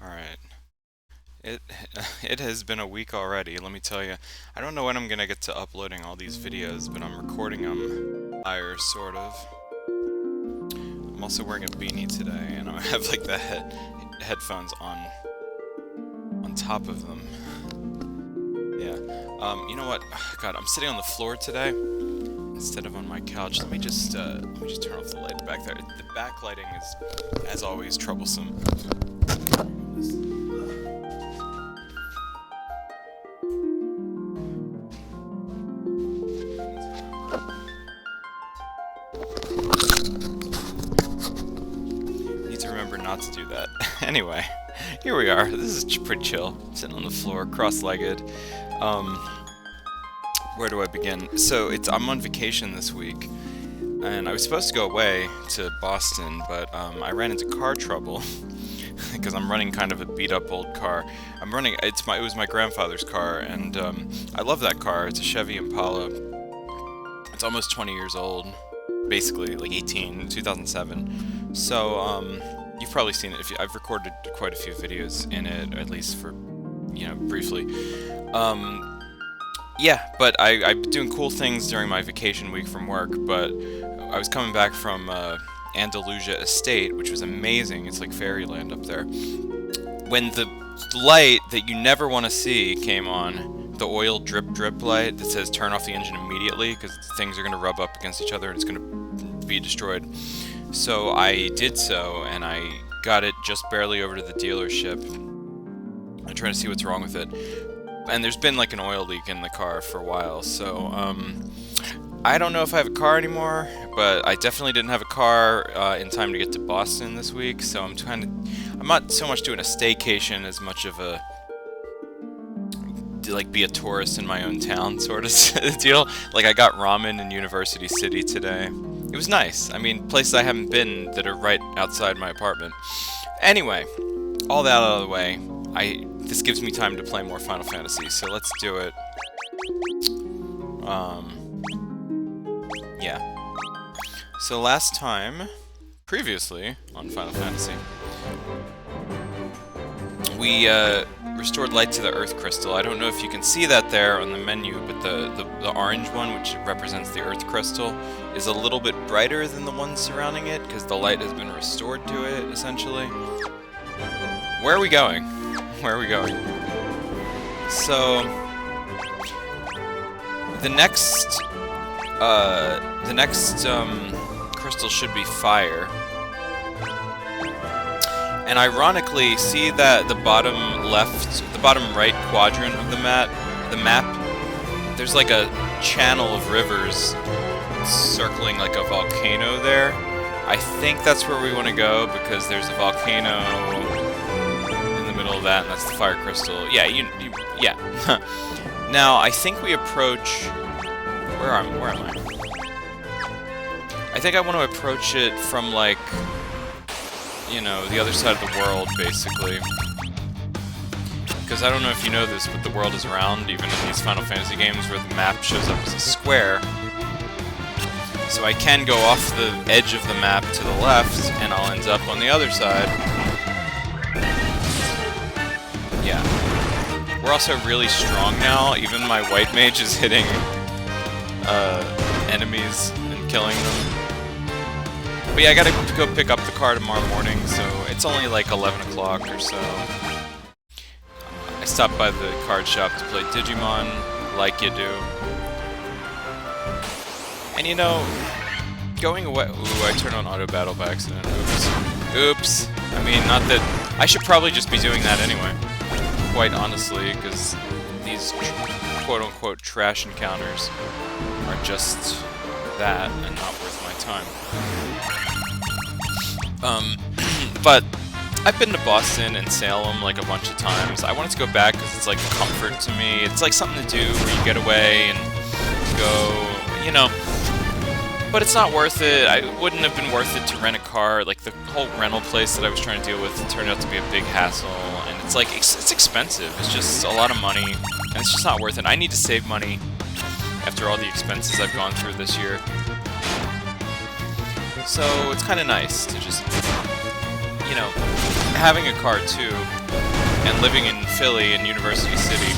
Alright. It it has been a week already, let me tell you. I don't know when I'm gonna get to uploading all these videos, but I'm recording them higher, sort of. I'm also wearing a beanie today, and I have like the headphones on top of them. Yeah. You know what? God, I'm sitting on the floor today instead of on my couch. Let me just turn off the light back there. The backlighting is, as always, troublesome. Need to remember not to do that. Anyway, here we are. This is pretty chill. Sitting on the floor, cross-legged. Where do I begin? So I'm on vacation this week, and I was supposed to go away to Boston, but I ran into car trouble because I'm running kind of a beat-up old car. It was my grandfather's car, and I love that car. It's a Chevy Impala. It's almost 20 years old, basically like 2007. So you've probably seen it. I've recorded quite a few videos in it, at least for briefly. Yeah, but I've been doing cool things during my vacation week from work, but I was coming back from Andalusia Estate, which was amazing. It's like fairyland up there. When the light that you never want to see came on, the oil drip light that says turn off the engine immediately because things are going to rub up against each other and it's going to be destroyed. So I did so, and I got it just barely over to the dealership. I'm trying to see what's wrong with it. And there's been like an oil leak in the car for a while, so I don't know if I have a car anymore, but I definitely didn't have a car in time to get to Boston this week, so I'm not so much doing a staycation as much of a be a tourist in my own town sort of deal. Like I got ramen in University City today. It was nice. I mean, places I haven't been that are right outside my apartment. Anyway, all that out of the way, this gives me time to play more Final Fantasy, so let's do it. Yeah. So last time, previously on Final Fantasy, we restored light to the Earth Crystal. I don't know if you can see that there on the menu, but the orange one, which represents the Earth Crystal, is a little bit brighter than the ones surrounding it, because the light has been restored to it, essentially. Where are we going? Where are we going? So the next crystal should be fire. And ironically, see that the bottom right quadrant of the map, there's like a channel of rivers circling like a volcano there. I think that's where we want to go because there's a volcano of that, and that's the fire crystal. Yeah, yeah. Now, I think we approach... Where am I? I think I want to approach it from, like, the other side of the world, basically. Because I don't know if you know this, but the world is round, even in these Final Fantasy games where the map shows up as a square. So I can go off the edge of the map to the left, and I'll end up on the other side. Yeah. We're also really strong now. Even my white mage is hitting enemies and killing them. But yeah, I gotta go pick up the car tomorrow morning, so it's only like 11 o'clock or so. I stopped by the card shop to play Digimon, like you do. And going away... Ooh, I turned on auto battle by accident. Oops. I mean, not that... I should probably just be doing that anyway. Quite honestly, because these quote-unquote trash encounters are just that and not worth my time. But I've been to Boston and Salem like a bunch of times. I wanted to go back because it's like comfort to me. It's like something to do where you get away and go, But it's not worth it. It wouldn't have been worth it to rent a car. Like, the whole rental place that I was trying to deal with turned out to be a big hassle. And it's like, it's expensive. It's just a lot of money. And it's just not worth it. I need to save money after all the expenses I've gone through this year. So it's kind of nice to just, having a car too, and living in Philly in University City,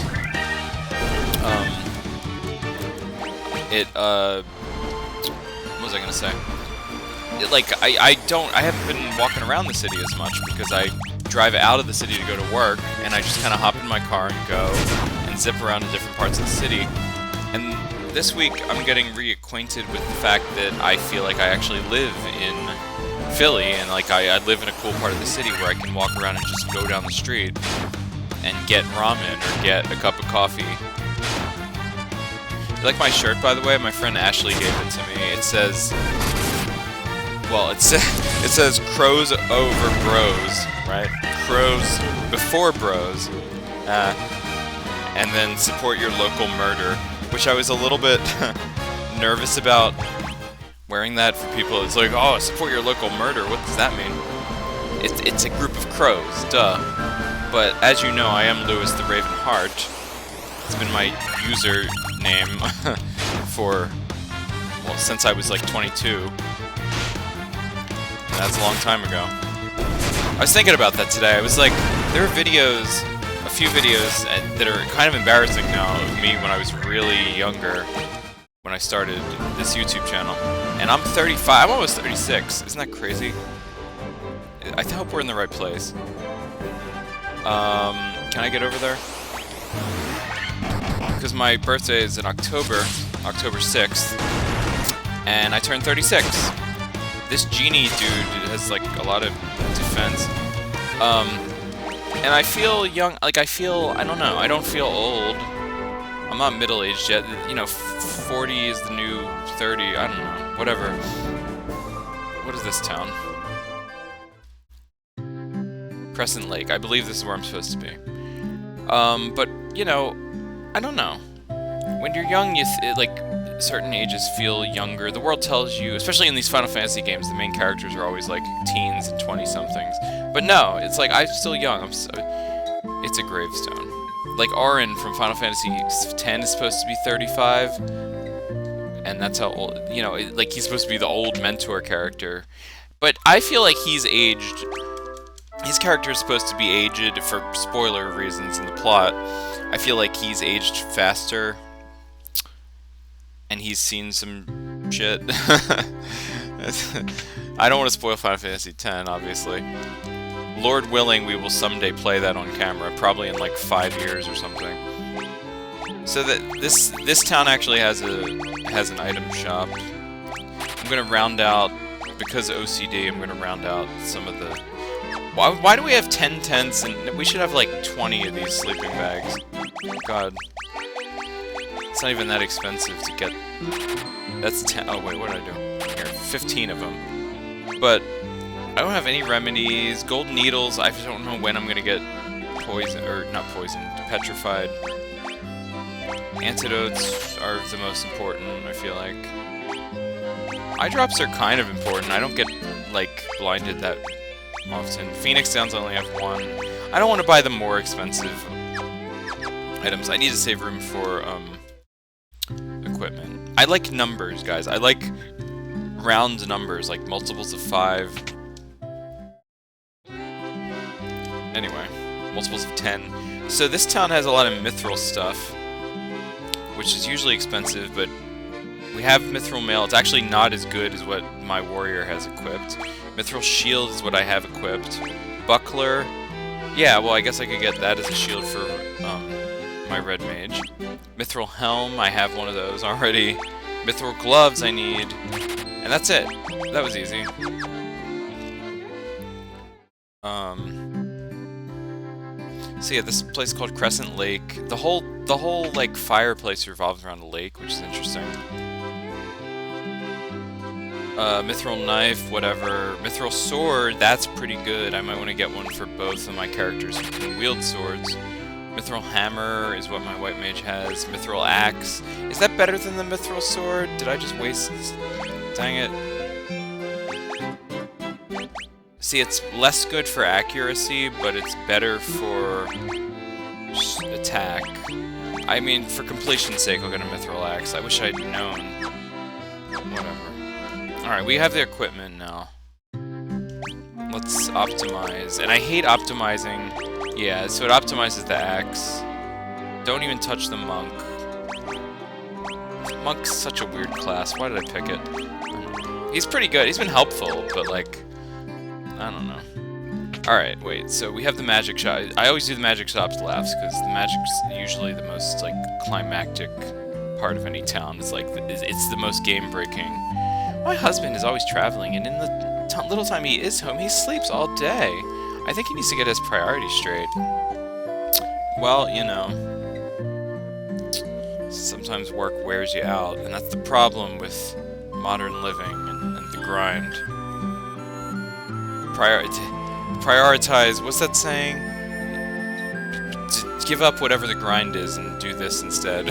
what was I gonna say? I haven't been walking around the city as much because I drive out of the city to go to work, and I just kind of hop in my car and go and zip around in different parts of the city. And this week, I'm getting reacquainted with the fact that I feel like I actually live in Philly, and like I live in a cool part of the city where I can walk around and just go down the street and get ramen or get a cup of coffee. You like my shirt, by the way? My friend Ashley gave it to me. It says, well, it says crows over bros, right? Crows before bros, and then support your local murder, which I was a little bit nervous about wearing that for people. It's like, oh, support your local murder. What does that mean? It's a group of crows, duh. But as you know, I am LouisTheRavenheart. It's been my username for, well, since I was like 22. That's a long time ago. I was thinking about that today. I was like, there are videos, a few videos that are kind of embarrassing now of me when I was really younger, when I started this YouTube channel. And I'm 35, I'm almost 36. Isn't that crazy? I hope we're in the right place. Can I get over there? Because my birthday is in October 6th, and I turned 36. This genie dude has like a lot of defense. And I feel young, like I don't know, I don't feel old. I'm not middle-aged yet. You know, 40 is the new 30, I don't know, whatever. What is this town? Crescent Lake. I believe this is where I'm supposed to be. But, you know, I don't know. When you're young, like, certain ages feel younger. The world tells you, especially in these Final Fantasy games, the main characters are always, like, teens and 20-somethings. But no, it's like, I'm still young. It's a gravestone. Like, Auron from Final Fantasy X is supposed to be 35. And that's how old, you know, like, he's supposed to be the old mentor character. But I feel like he's aged. His character is supposed to be aged for spoiler reasons in the plot. I feel like he's aged faster, and he's seen some shit. I don't want to spoil Final Fantasy X, obviously. Lord willing, we will someday play that on camera, probably in like 5 years or something. So that this town actually has an item shop. I'm gonna round out, because OCD, I'm gonna round out some of the. Why do we have 10 tents, and we should have like 20 of these sleeping bags? God. It's not even that expensive to get. That's 10. Oh, wait, what did I do? Here, 15 of them. But I don't have any remedies. Golden needles, I just don't know when I'm gonna get poison, or not poisoned, petrified. Antidotes are the most important, I feel like. Eye drops are kind of important. I don't get, like, blinded that often. Phoenix Downs only have one. I don't want to buy the more expensive items. I need to save room for equipment. I like numbers, guys. I like round numbers, like multiples of 5. Anyway, multiples of 10. So this town has a lot of mithril stuff, which is usually expensive, but we have mithril mail. It's actually not as good as what my warrior has equipped. Mithril shield is what I have equipped. Buckler, yeah, well, I guess I could get that as a shield for my red mage. Mithril helm, I have one of those already. Mithril gloves I need, and that's it. That was easy. So yeah, this place is called Crescent Lake. The whole like fireplace revolves around the lake, which is interesting. Mithril knife, whatever. Mithril sword, that's pretty good. I might want to get one for both of my characters who can wield swords. Mithril hammer is what my white mage has. Mithril axe. Is that better than the mithril sword? Did I just waste this? Dang it. See, it's less good for accuracy, but it's better for attack. I mean, for completion's sake, I'll get a mithril axe. I wish I'd known. Whatever. Alright, we have the equipment now. Let's optimize. And I hate optimizing. Yeah, so it optimizes the axe. Don't even touch the monk. Monk's such a weird class. Why did I pick it? He's pretty good. He's been helpful, but like, I don't know. Alright, wait. So we have the magic shot. I always do the magic shots last because the magic's usually the most like climactic part of any town. It's like it's the most game-breaking. My husband is always traveling, and in the little time he is home, he sleeps all day. I think he needs to get his priorities straight. Well, you know, sometimes work wears you out, and that's the problem with modern living and the grind. Prioritize, what's that saying? To give up whatever the grind is and do this instead.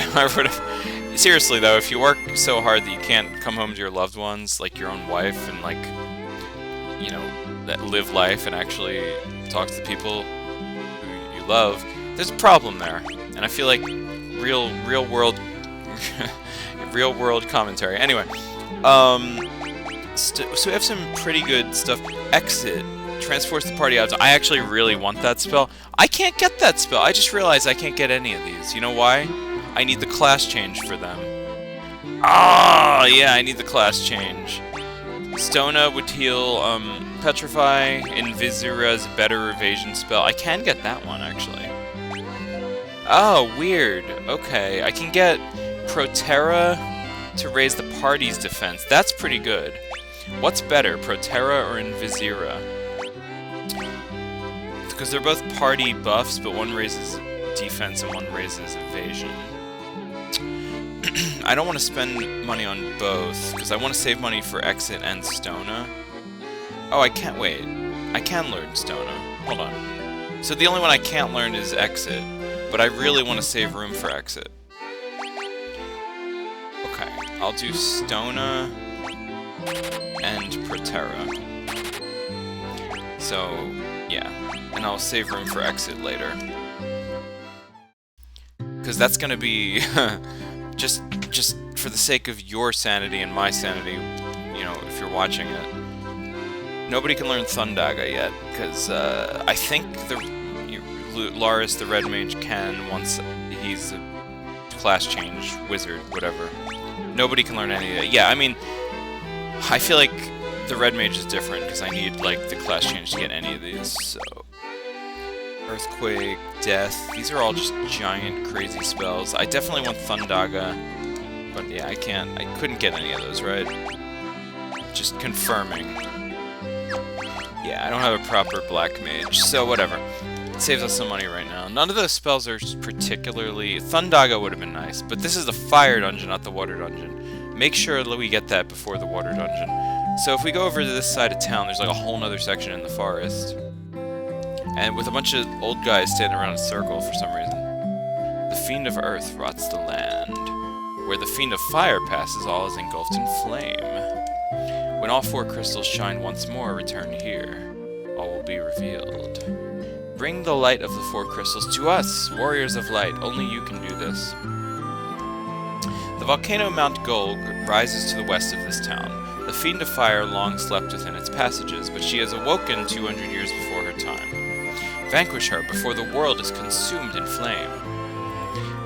Seriously though, if you work so hard that you can't come home to your loved ones, like your own wife, and like, you know, that live life and actually talk to the people who you love, there's a problem there. And I feel like real world commentary. Anyway, so we have some pretty good stuff. Exit transports the party out. I actually really want that spell. I can't get that spell. I just realized I can't get any of these. You know why? I need the class change for them. Ah, yeah, I need the class change. Stona would heal, Petrify, Invisira's better evasion spell. I can get that one, actually. Oh, weird. Okay, I can get Proterra to raise the party's defense. That's pretty good. What's better, Proterra or Invisira? Because they're both party buffs, but one raises defense and one raises evasion. I don't want to spend money on both, because I want to save money for Exit and Stona. Oh, I can't wait. I can learn Stona. Hold on. So the only one I can't learn is Exit, but I really want to save room for Exit. Okay, I'll do Stona and Proterra. So, yeah. And I'll save room for Exit later. Because that's gonna be... just for the sake of your sanity and my sanity, you know, if you're watching it. Nobody can learn Thundaga yet, because I think Laris the Red Mage can once he's a class change wizard, whatever. Nobody can learn any of that. Yeah, I mean, I feel like the Red Mage is different, because I need, like, the class change to get any of these, so... Earthquake, Death, these are all just giant, crazy spells. I definitely want Thundaga, but yeah, I couldn't get any of those, right? Just confirming. Yeah, I don't have a proper Black Mage, so whatever. It saves us some money right now. None of those spells are particularly... Thundaga would have been nice, but this is the Fire Dungeon, not the Water Dungeon. Make sure that we get that before the Water Dungeon. So if we go over to this side of town, there's like a whole nother section in the forest. And with a bunch of old guys standing around in a circle for some reason. The Fiend of Earth rots the land. Where the Fiend of Fire passes, all is engulfed in flame. When all 4 crystals shine once more, return here. All will be revealed. Bring the light of the 4 crystals to us, warriors of light. Only you can do this. The volcano Mount Golg rises to the west of this town. The Fiend of Fire long slept within its passages, but she has awoken 200 years before her time. Vanquish her before the world is consumed in flame.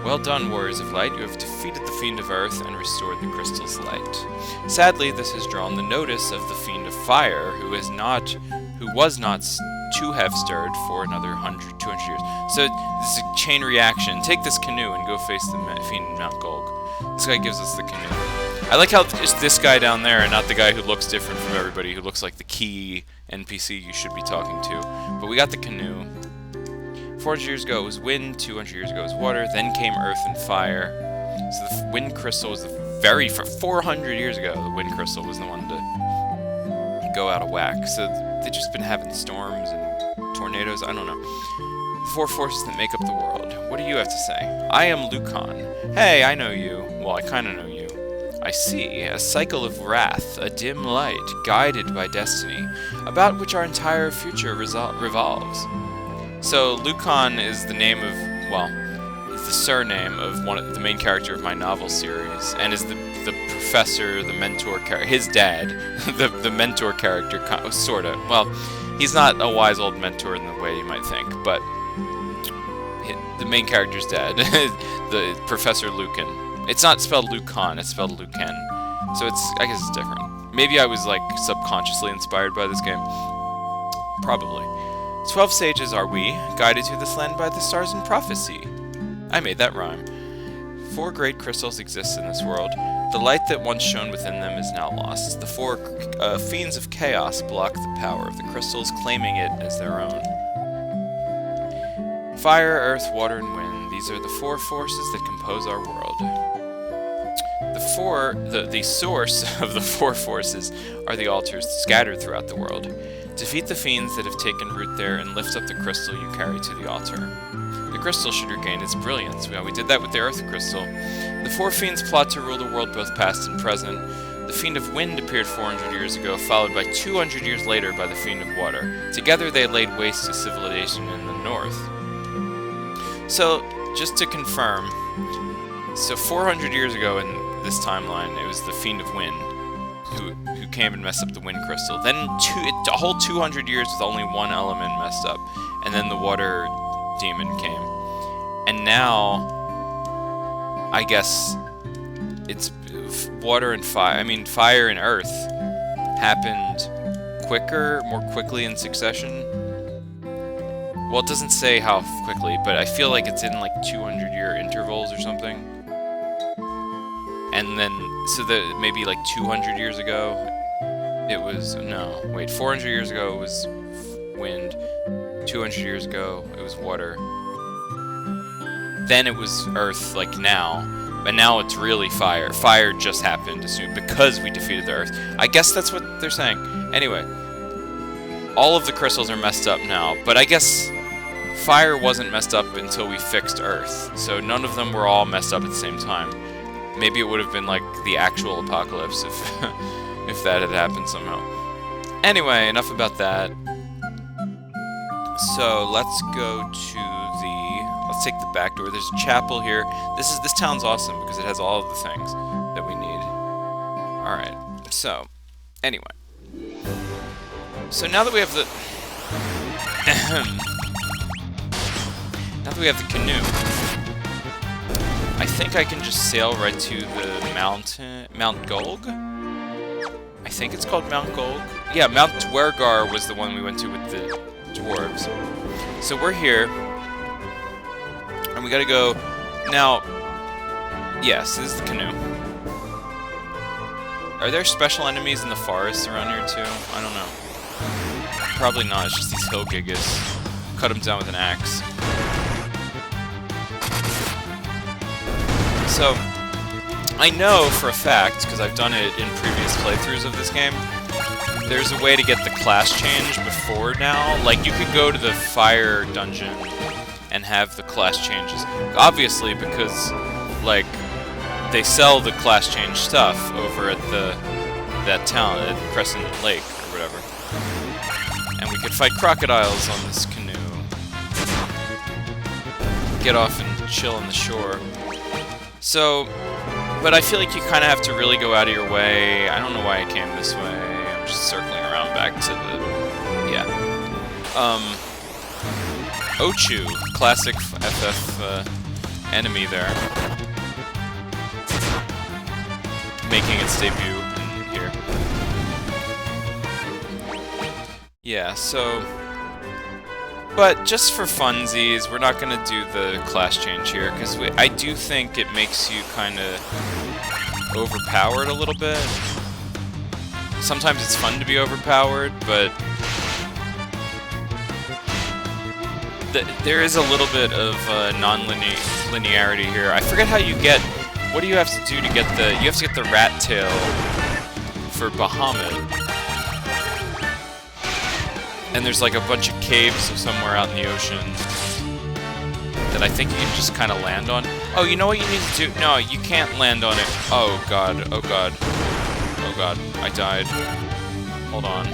Well done, warriors of light. You have defeated the Fiend of Earth and restored the crystal's light. Sadly, this has drawn the notice of the Fiend of Fire, who was not to have stirred for another 200 years. So this is a chain reaction. Take this canoe and go face the Fiend in Mount Golg. This guy gives us the canoe. I like how it's this guy down there and not the guy who looks different from everybody, who looks like the key NPC you should be talking to. But we got the canoe. 400 years ago it was wind, 200 years ago it was water, then came earth and fire. So the wind crystal was for 400 years ago, the wind crystal was the one to go out of whack. So they've just been having storms and tornadoes, I don't know. The 4 forces that make up the world. What do you have to say? I am Lucan. Hey, I know you. Well, I kinda know you. I see, a cycle of wrath, a dim light, guided by destiny, about which our entire future revolves. So, Lucan is the name of, well, is the surname of the main character of my novel series, and is the professor, the mentor character, his dad, the mentor character, sorta. Well, He's not a wise old mentor in the way you might think, but the main character's dead. The Professor Lucan. It's not spelled Lucan, it's spelled Lucan. So I guess it's different. Maybe I was, like, subconsciously inspired by this game. Probably. 12 sages are we, guided to this land by the stars in prophecy. I made that rhyme. 4 great crystals exist in this world. The light that once shone within them is now lost. The 4 fiends of chaos block the power of the crystals, claiming it as their own. Fire, earth, water, and wind. These are the 4 forces that compose our world. The source of the 4 forces are the altars scattered throughout the world. Defeat the fiends that have taken root there and lift up the crystal you carry to the altar. The crystal should regain its brilliance. We did that with the earth crystal. The 4 fiends plot to rule the world both past and present. The fiend of wind appeared 400 years ago, followed by 200 years later by the fiend of water. Together they laid waste to civilization in the north. So, just to confirm, so 400 years ago in this timeline, it was the fiend of wind who came and messed up the wind crystal. Then a whole 200 years with only one element messed up, and then the water demon came. And now, I guess it's water and fire. I mean, fire and earth happened more quickly in succession. Well, it doesn't say how quickly, but I feel like it's in like 200-year intervals or something. And then, so that maybe like 200 years ago, it was, no, wait, 400 years ago it was wind, 200 years ago it was water, then it was earth, like now, but now it's really fire. Fire just happened because we defeated the earth. I guess that's what they're saying. Anyway, all of the crystals are messed up now, but I guess fire wasn't messed up until we fixed earth, so none of them were all messed up at the same time. Maybe it would have been like the actual apocalypse if if that had happened somehow. Anyway, enough about that. So let's go to let's take the back door. There's a chapel here. This town's awesome because it has all of the things that we need. Alright, so anyway. So now that we have the canoe, I think I can just sail right to the Mount Golg? I think it's called Mount Golg? Yeah, Mount Dwergar was the one we went to with the dwarves. So we're here, and we gotta go... Now, yes, this is the canoe. Are there special enemies in the forest around here too? I don't know. Probably not, it's just these hill gigas. Cut them down with an axe. So, I know for a fact, because I've done it in previous playthroughs of this game, there's a way to get the class change before now. Like, you could go to the fire dungeon and have the class changes. Obviously, because, like, they sell the class change stuff over at that town, at Crescent Lake, or whatever. And we could fight crocodiles on this canoe. Get off and chill on the shore. So, but I feel like you kind of have to really go out of your way. I don't know why I came this way. I'm just circling around back to the... Yeah. Ochu, classic FF enemy there. Making its debut in here. Yeah, so... But just for funsies, we're not going to do the class change here, because I do think it makes you kind of overpowered a little bit. Sometimes it's fun to be overpowered, but there is a little bit of non-linearity here. I forget how you get... What do you have to do to get the... You have to get the rat tail for Bahamut. And there's like a bunch of caves somewhere out in the ocean that I think you can just kind of land on. Oh, you know what you need to do? No, you can't land on it. Oh god, oh god. Oh god, I died. Hold on.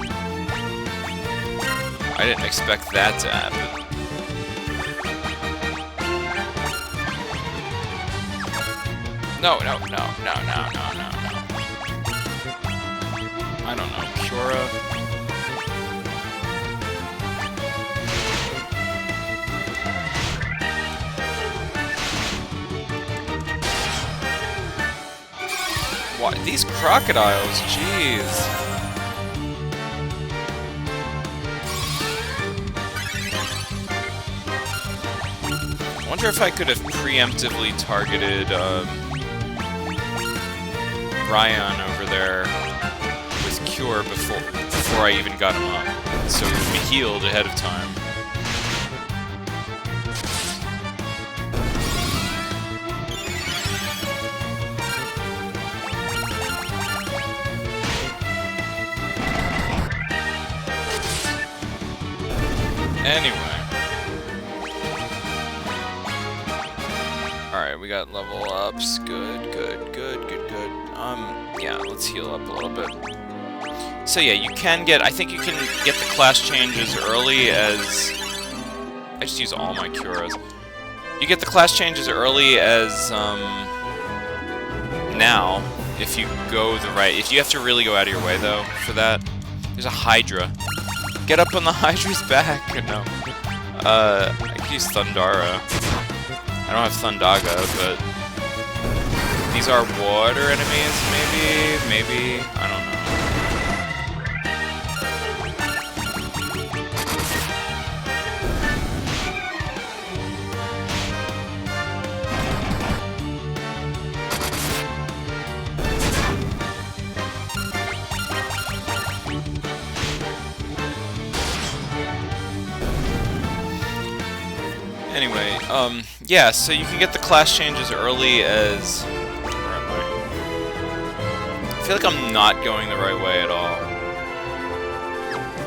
I didn't expect that to happen. No. I don't know, Cura? What? These crocodiles, jeez. I wonder if I could have preemptively targeted Ryan over there with Cure before I even got him up, so he would be healed ahead of time. Anyway. Alright, we got level ups. Good, good, good, good, good. Yeah, let's heal up a little bit. So yeah, you can get, I think you can get the class change as early as... I just use all my Curas. You get the class change as early as, now, if you go the right... If you have to really go out of your way, though, for that. There's a Hydra. Get up on the Hydra's back! No. I could use Thundara. I don't have Thundaga, but... These are water enemies, maybe? Maybe? I don't know. Anyway, yeah, so you can get the class change as early as... Where am I? I feel like I'm not going the right way at all.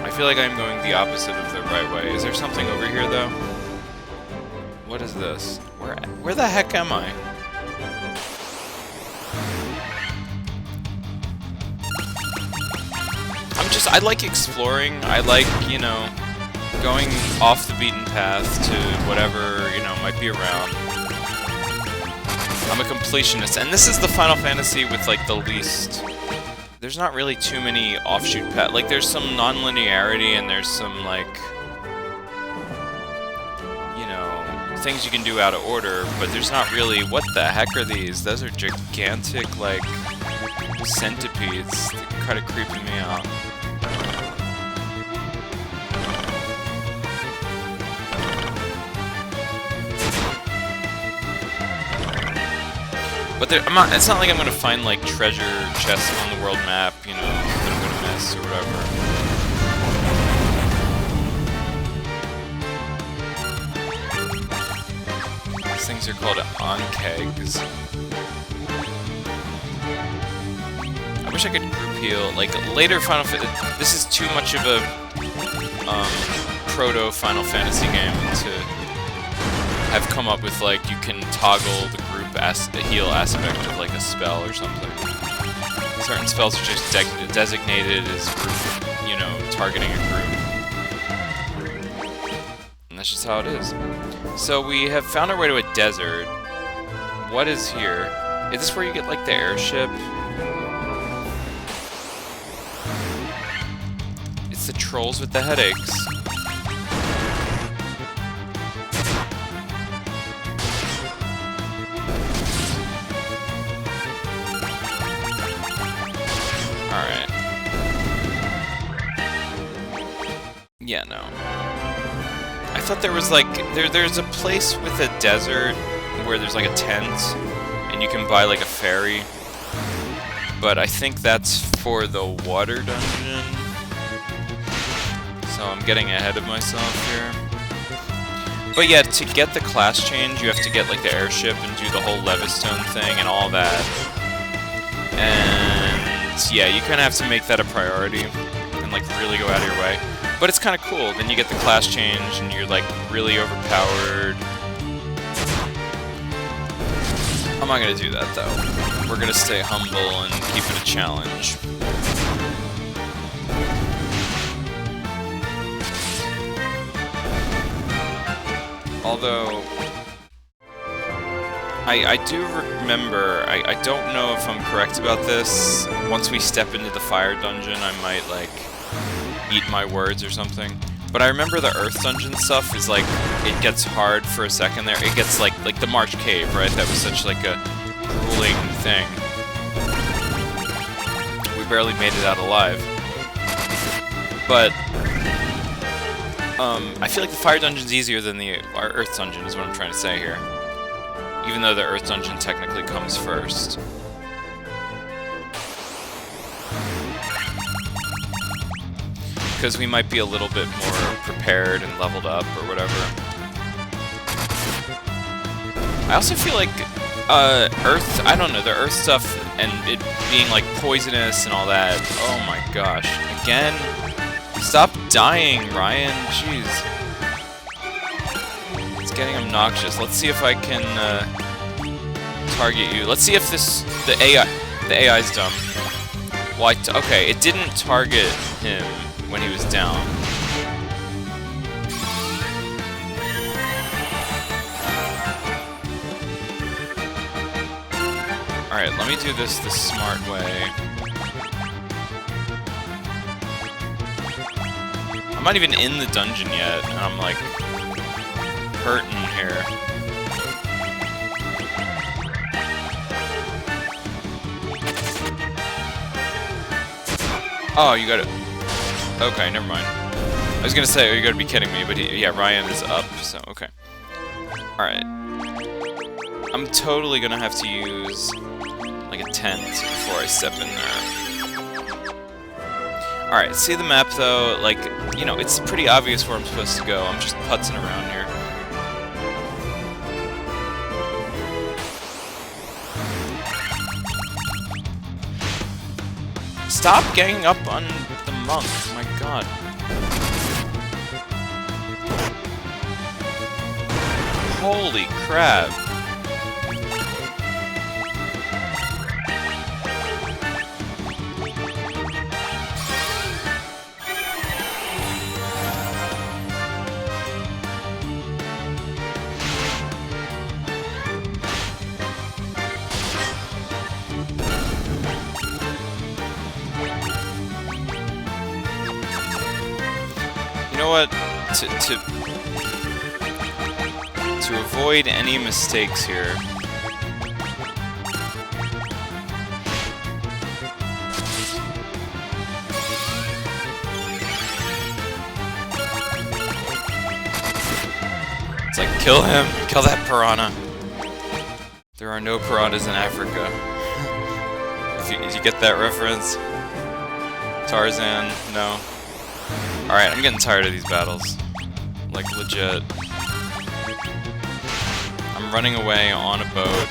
I feel like I'm going the opposite of the right way. Is there something over here, though? What is this? Where the heck am I? I like exploring. I like, you know, going off the beaten path to whatever, you know, might be around. I'm a completionist, and this is the Final Fantasy with, like, the least... There's not really too many offshoot paths. Like, there's some non-linearity, and there's some, like... You know, things you can do out of order, but there's not really... What the heck are these? Those are gigantic, like, centipedes. They're kind of creeping me out. But it's not like I'm gonna find, like, treasure chests on the world map, you know, that I'm gonna miss or whatever. These things are called Ankegs. I wish I could group heal. Like, later Final Fantasy... This is too much of a, proto-Final Fantasy game to have come up with, like, you can toggle the heal aspect of, like, a spell or something. Certain spells are just designated as group, you know, targeting a group. And that's just how it is. So we have found our way to a desert. What is here? Is this where you get, like, the airship? It's the trolls with the headaches. Alright. Yeah, no. I thought there was, like, there's a place with a desert where there's, like, a tent, and you can buy, like, a ferry. But I think that's for the water dungeon. So I'm getting ahead of myself here. But yeah, to get the class change, you have to get, like, the airship and do the whole Levistone thing and all that. And... yeah, you kind of have to make that a priority and, like, really go out of your way. But it's kind of cool. Then you get the class change and you're, like, really overpowered. I'm not going to do that, though. We're going to stay humble and keep it a challenge. Although... I do remember, I don't know if I'm correct about this, once we step into the fire dungeon I might, like, eat my words or something. But I remember the earth dungeon stuff is, like, it gets hard for a second there. It gets, like the March Cave, right? That was such, like, a grueling thing. barely made it out alive. But I feel like the fire dungeon's easier than the earth dungeon, is what I'm trying to say here. Even though the earth dungeon technically comes first. Because we might be a little bit more prepared and leveled up or whatever. I also feel like earth, I don't know, the earth stuff and it being like poisonous and all that. Oh my gosh. Again? Stop dying, Ryan. Jeez. It's getting obnoxious. Let's see if I can target you. Let's see if the AI's dumb. Well, okay, it didn't target him when he was down. Alright, let me do this the smart way. I'm not even in the dungeon yet, and I'm like hurting here. Oh, you got it. Okay, never mind. I was gonna say, oh, you gotta be kidding me, but yeah, Ryan is up, so okay. Alright. I'm totally gonna have to use like a tent before I step in there. Alright, see the map though, like, you know, it's pretty obvious where I'm supposed to go. I'm just putzing around here. Stop ganging up on the monk, my god. Holy crap. You know what? To avoid any mistakes here, it's like, kill him! Kill that piranha! There are no piranhas in Africa. Did you get that reference? Tarzan? No. Alright, I'm getting tired of these battles. Like, legit. I'm running away on a boat,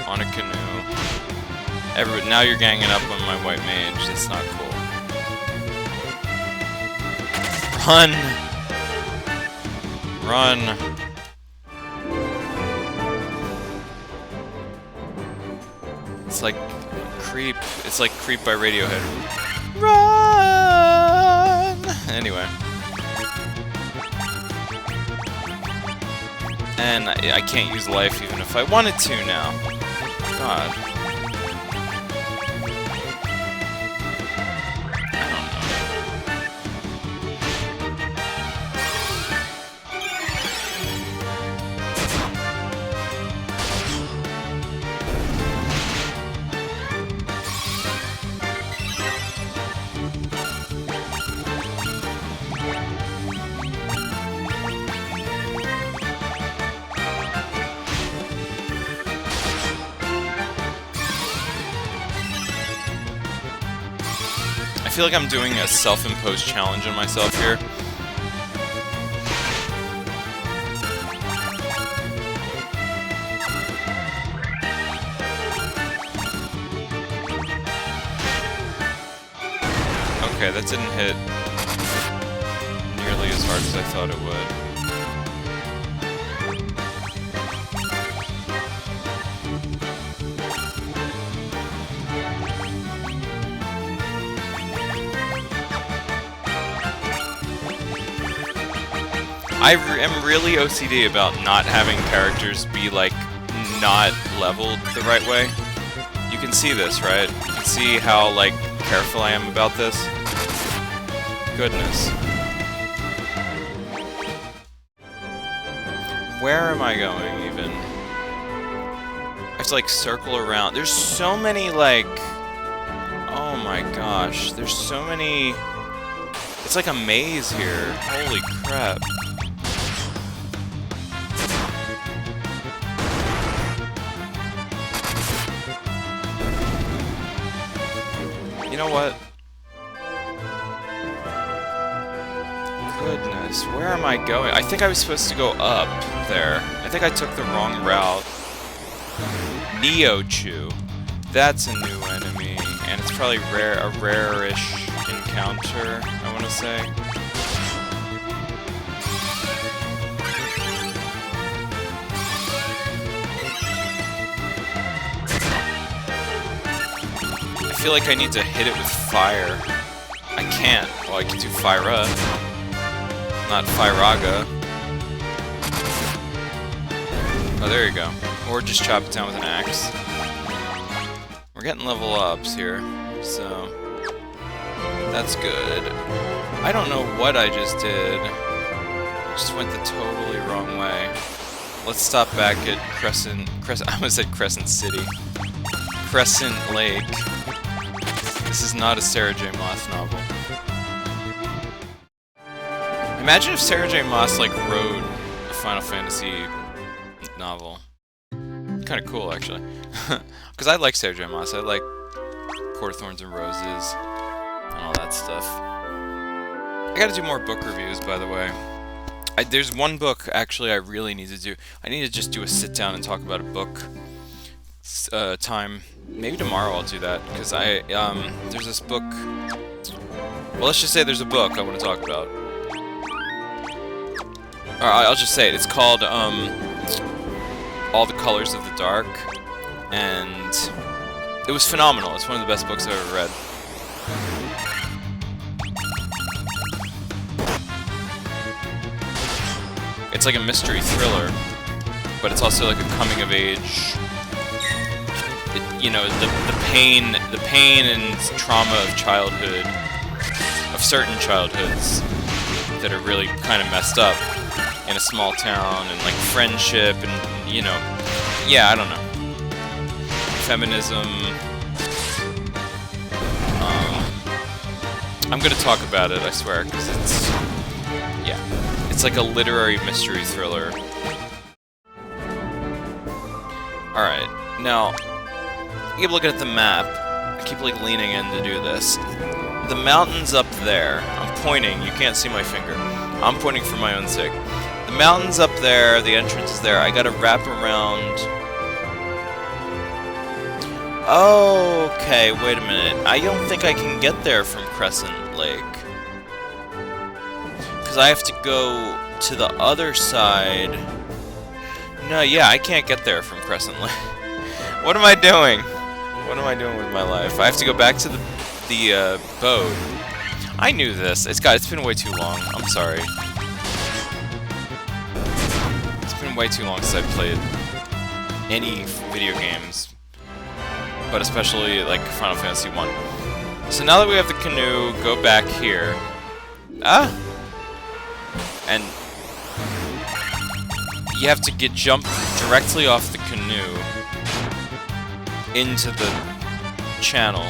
on a canoe. Now you're ganging up on my white mage. That's not cool. Run! Run! It's like Creep. It's like Creep by Radiohead. Run! Anyway. And I can't use life even if I wanted to now. God. I feel like I'm doing a self-imposed challenge on myself here. Okay, that didn't hit nearly as hard as I thought it would. I am really OCD about not having characters be, like, not leveled the right way. You can see this, right? You can see how, like, careful I am about this. Goodness. Where am I going, even? I have to, like, circle around. There's so many, like... Oh my my gosh, there's so many... It's like a maze here. Holy crap. You know what? Goodness, where am I going? I think I was supposed to go up there. I think I took the wrong route. Neo-Chew. That's a new enemy, and it's probably a rare-ish encounter, I want to say. I feel like I need to hit it with fire. I can't. Well, I can do Fyra, not Fyraga. Oh, there you go. Or just chop it down with an axe. We're getting level ups here, so that's good. I don't know what I just did. I just went the totally wrong way. Let's stop back at Crescent. I almost said Crescent City. Crescent Lake. This is not a Sarah J. Maas novel. Imagine if Sarah J. Maas like wrote a Final Fantasy novel. Kind of cool, actually. Because I like Sarah J. Maas. I like Court of Thorns and Roses and all that stuff. I gotta do more book reviews, by the way. There's one book, actually, I really need to do. I need to just do a sit-down and talk about a book time. Maybe tomorrow I'll do that, because there's this book... Well, let's just say there's a book I want to talk about. Or I'll just say it. It's called, All the Colors of the Dark, and it was phenomenal. It's one of the best books I've ever read. It's like a mystery thriller, but it's also like a coming-of-age. You know, the pain and trauma of childhood, of certain childhoods that are really kind of messed up in a small town, and like friendship, and you know, yeah, I don't know, feminism. I'm gonna talk about it, I swear, because it's, yeah, it's like a literary mystery thriller. All right, now. Keep looking at the map. I keep like leaning in to do this. The mountain's up there. I'm pointing. You can't see my finger. I'm pointing for my own sake. The mountain's up there. The entrance is there. I gotta wrap around. Okay, wait a minute. I don't think I can get there from Crescent Lake. Because I have to go to the other side. No, yeah, I can't get there from Crescent Lake. What am I doing? What am I doing with my life? I have to go back to the boat. I knew this. It's been way too long. I'm sorry. It's been way too long since I've played any video games, but especially like Final Fantasy 1. So now that we have the canoe, go back here. And you have to jump directly off the canoe into the channel.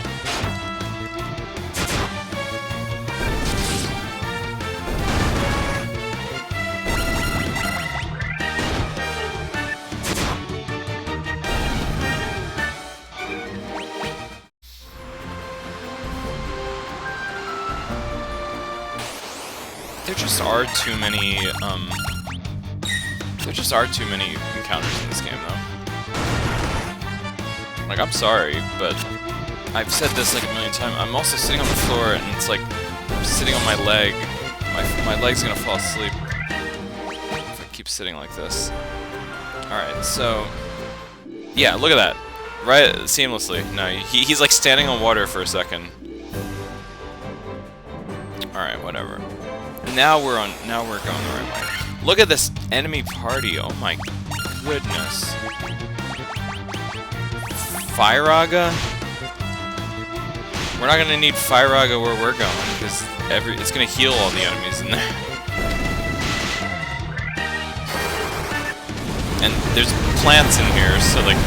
There just are too many, there just are too many encounters in this game, though. Like, I'm sorry, but I've said this like a million times. I'm also sitting on the floor, and it's like I'm sitting on my leg. My leg's gonna fall asleep if I keep sitting like this. Alright, so yeah, look at that. Right, seamlessly. No, he's like standing on water for a second. Alright, whatever. Now we're going the right way. Look at this enemy party. Oh my goodness. Fyraga? We're not gonna need Fyraga where we're going, because it's gonna heal all the enemies in there. And there's plants in here, so like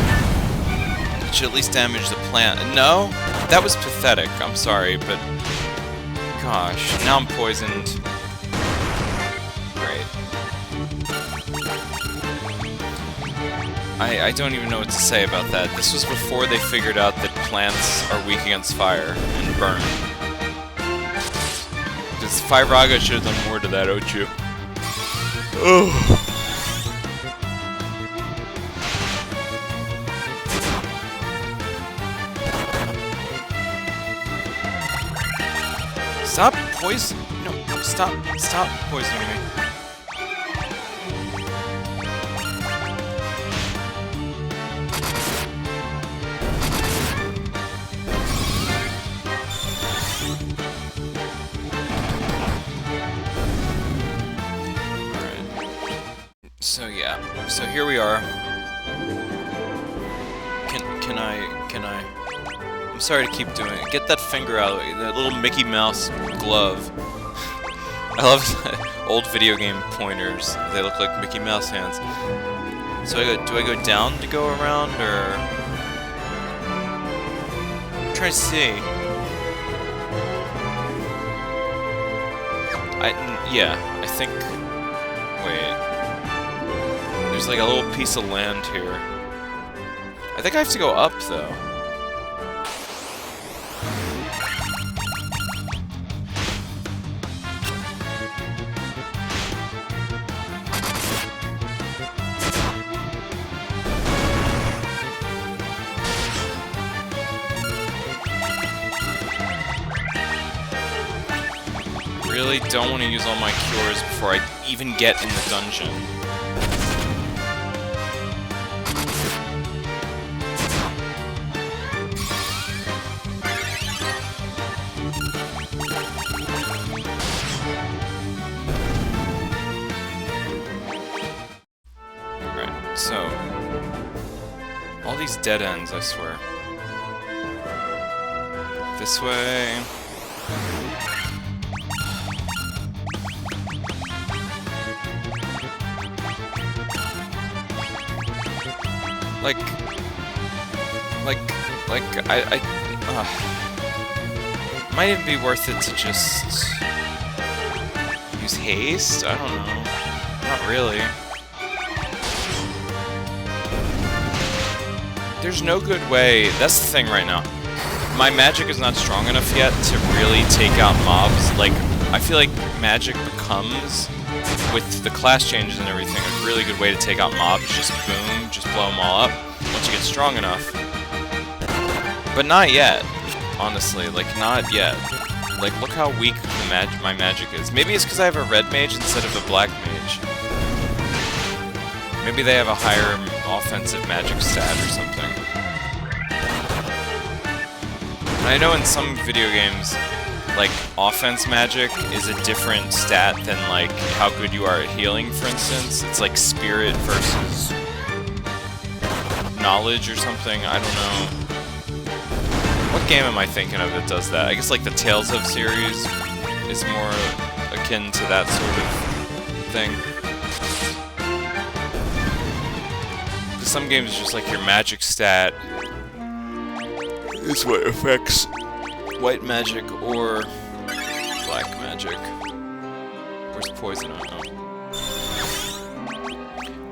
should at least damage the plant. No? That was pathetic. I'm sorry, but... Gosh, now I'm poisoned. Great. I don't even know what to say about that. This was before they figured out that plants are weak against fire and burn. Because Firaga should have done more to that Ochu. Ugh. Stop poison. No, stop poisoning me. Alright. So yeah. So here we are. Can I I'm sorry to keep doing it. Get that finger out of the way. That little Mickey Mouse glove. I love old video game pointers. They look like Mickey Mouse hands. So do I go down to go around, or... I'm trying to see. Yeah, I think... Wait. There's like a little piece of land here. I think I have to go up, though. Really don't want to use all my cures before I even get in the dungeon. Alright, so... all these dead ends, I swear. This way... might it be worth it to just use haste? I don't know. Not really. There's no good way. That's the thing right now. My magic is not strong enough yet to really take out mobs. Like, I feel like magic becomes, with the class changes and everything, a really good way to take out mobs. Just boom, just blow them all up once you get strong enough. But not yet, honestly. Like, not yet. Like, look how weak my magic is. Maybe it's because I have a red mage instead of a black mage. Maybe they have a higher offensive magic stat or something. And I know in some video games, like, offense magic is a different stat than, like, how good you are at healing, for instance. It's like spirit versus knowledge or something. I don't know. What game am I thinking of that does that? I guess, like, the Tales of series is more akin to that sort of thing. Because some games, just like, your magic stat is what affects white magic or black magic. Where's poison? I don't know.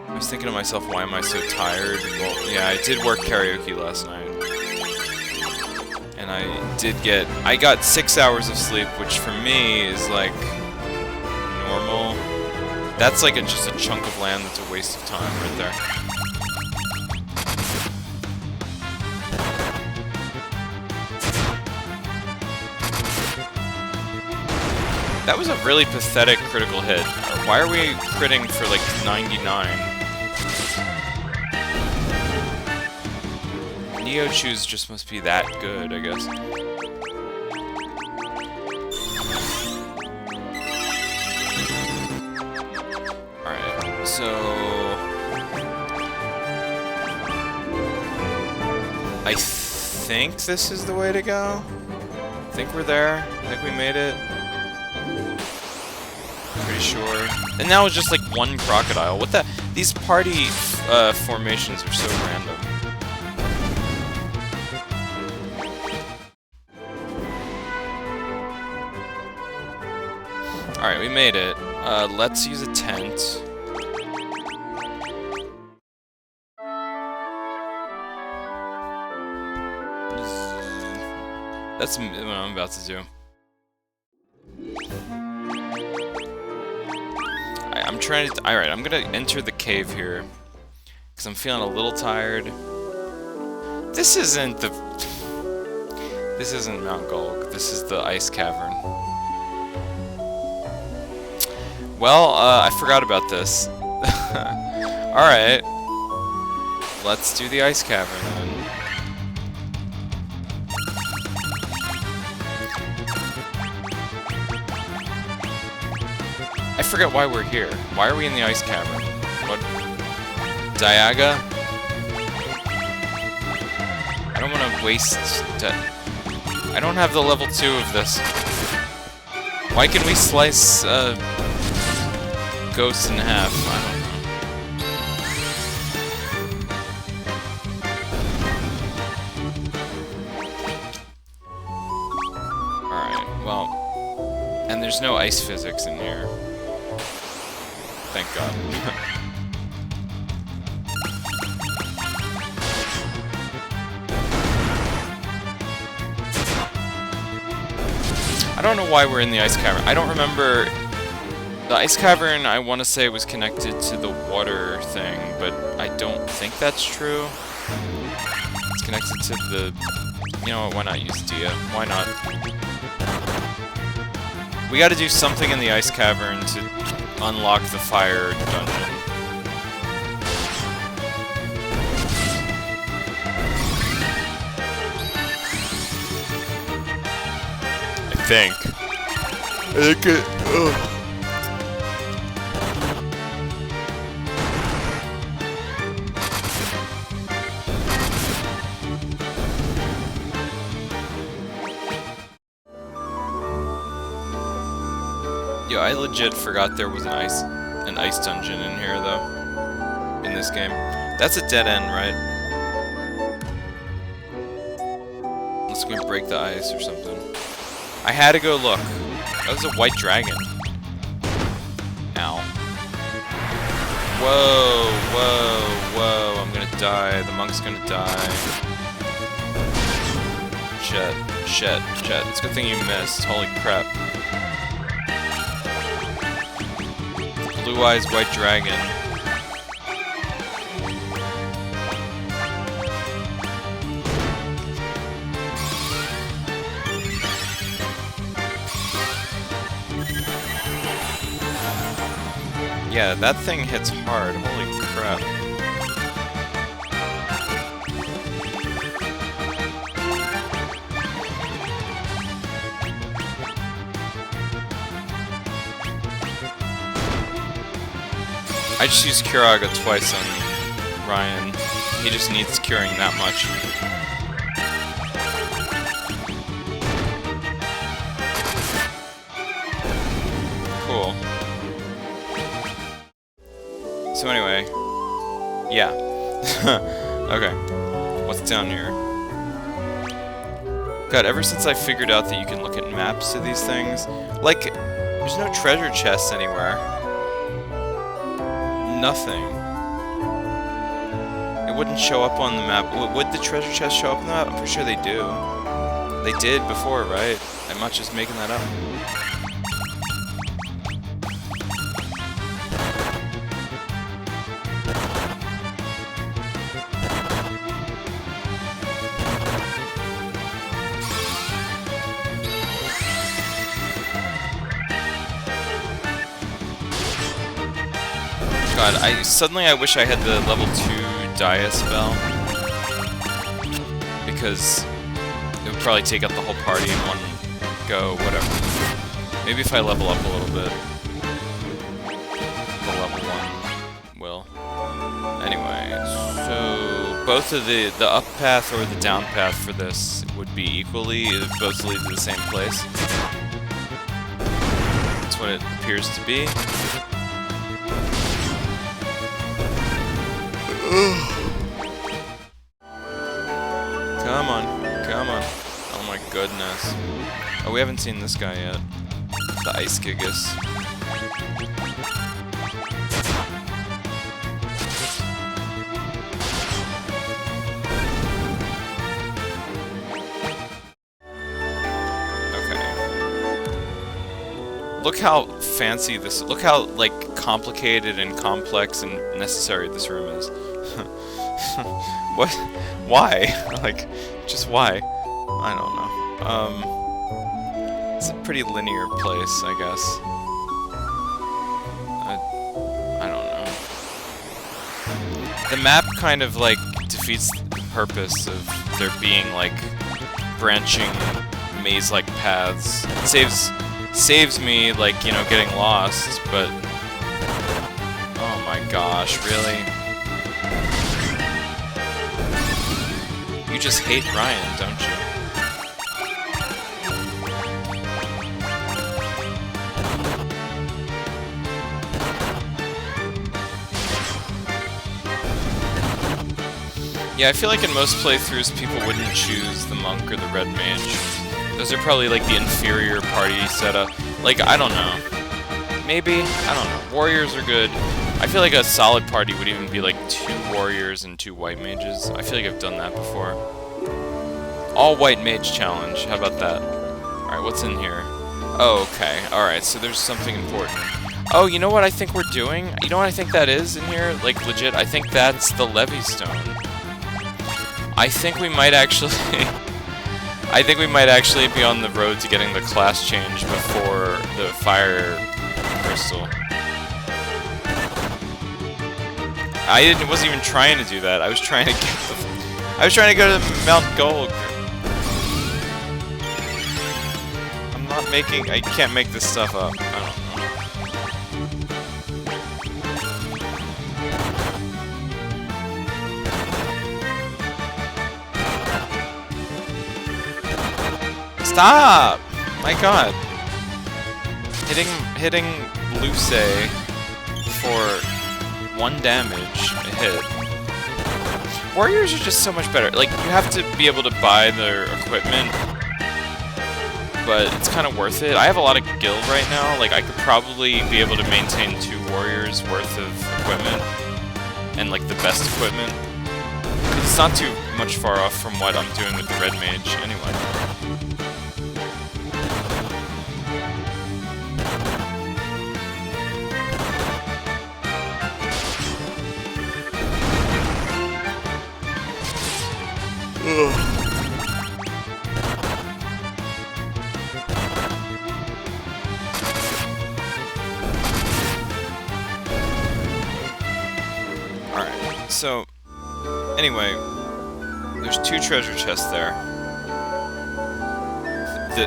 I was thinking to myself, why am I so tired? Well, yeah, I did work karaoke last night. And I got 6 hours of sleep, which for me is like normal. That's like just a chunk of land that's a waste of time right there. That was a really pathetic critical hit. Why are we critting for like 99? Neo-Choos just must be that good, I guess. Alright, so... I think this is the way to go. I think we're there. I think we made it. Pretty sure. And now it's just like one crocodile. What the? These party formations are so random. Alright, we made it. Let's use a tent. That's what I'm about to do. I'm trying to... Alright, I'm gonna enter the cave here. Because I'm feeling a little tired. This isn't the... This isn't Mount Gulg. This is the ice cavern. Well, I forgot about this. Alright. Let's do the ice cavern then. I forget why we're here. Why are we in the ice cavern? What? Diaga? I don't want to waste... I don't have the level 2 of this. Why can we slice, ghosts in half? I don't know. Alright, well... And there's no ice physics in here. Thank God. I don't know why we're in the ice cavern. I don't remember... The ice cavern, I want to say, was connected to the water thing, but I don't think that's true. It's connected to the... You know what, why not use Dia? Why not? We gotta do something in the ice cavern to unlock the fire dungeon. I think it... Ugh. Yo, I legit forgot there was an ice dungeon in here, though. In this game. That's a dead end, right? Unless we can break the ice or something. I had to go look. That was a white dragon. Ow. Whoa, whoa, whoa. I'm gonna die. The monk's gonna die. Shit, shit, shit. It's a good thing you missed. Holy crap. Blue Eyes White Dragon. Yeah, that thing hits hard. Holy crap. I just used Curaga twice on Ryan. He just needs curing that much. Cool. So anyway, yeah. Okay. What's down here? God, ever since I figured out that you can look at maps to these things, like, there's no treasure chests anywhere. Nothing. It wouldn't show up on the map. Would the treasure chest show up on the map? I'm pretty sure they do. They did before, right? I'm not just making that up. God, suddenly I wish I had the level 2 Dia spell. Because it would probably take out the whole party in one go, whatever. Maybe if I level up a little bit. The level 1 will. Anyway, so both of the up path or the down path for this would be equally, both lead to the same place. That's what it appears to be. Come on, come on. Oh my goodness. Oh, we haven't seen this guy yet. The Ice Gigas. Look how fancy this. Look how like complicated and complex and necessary this room is. What? Why? Like, just why? I don't know. It's a pretty linear place, I guess. I don't know. The map kind of like defeats the purpose of there being like branching maze-like paths. It saves me, like, you know, getting lost, but... Oh my gosh, really? You just hate Ryan, don't you? Yeah, I feel like in most playthroughs people wouldn't choose the monk or the red mage. Those are probably like the inferior party setup. Like, I don't know. Maybe? I don't know. Warriors are good. I feel like a solid party would even be like 2 warriors and 2 white mages. I feel like I've done that before. All white mage challenge. How about that? Alright, what's in here? Oh, okay. Alright, so there's something important. Oh, you know what I think we're doing? You know what I think that is in here? Like, legit, I think that's the Levy Stone. I think we might actually... I think we might actually be on the road to getting the class change before the fire crystal. I wasn't even trying to do that. I was trying to get the... I was trying to go to Mount Gold. I'm not making... I can't make this stuff up. I don't know. Stop! My god. Hitting Luce for 1 damage a hit. Warriors are just so much better. Like, you have to be able to buy their equipment, but it's kind of worth it. I have a lot of gil right now. Like, I could probably be able to maintain 2 warriors worth of equipment, and like the best equipment. It's not too much far off from what I'm doing with the red mage anyway. Alright, so, anyway, there's 2 treasure chests there.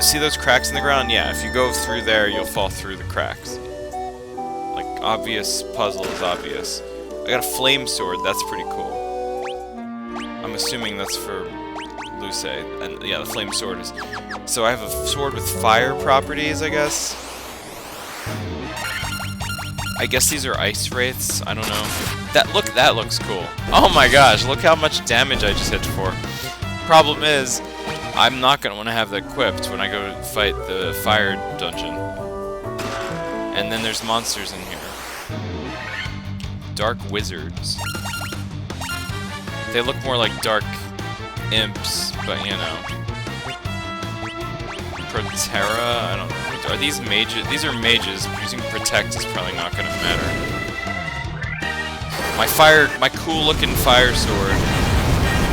See those cracks in the ground? Yeah, if you go through there, you'll fall through the cracks. Like, obvious puzzle is obvious. I got a flame sword, that's pretty cool. I'm assuming that's for Luce, and yeah, the flame sword is... So I have a sword with fire properties, I guess? I guess these are ice wraiths, I don't know. That looks cool. Oh my gosh, look how much damage I just hit for. Problem is, I'm not gonna want to have that equipped when I go to fight the fire dungeon. And then there's monsters in here. Dark wizards. They look more like dark imps, but you know. Protera? I don't know. Are these mages? These are mages. Using Protect is probably not gonna matter. My cool looking fire sword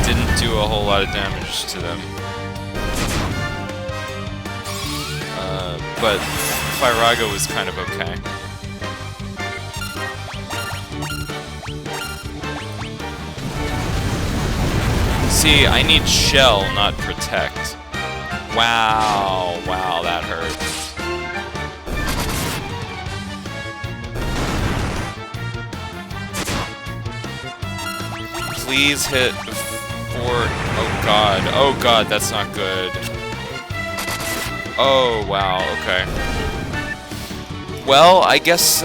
didn't do a whole lot of damage to them. But Firaga was kind of okay. See, I need shell, not protect. Wow, wow, that hurts. Please hit before... Oh god, that's not good. Oh, wow, okay. Well, I guess,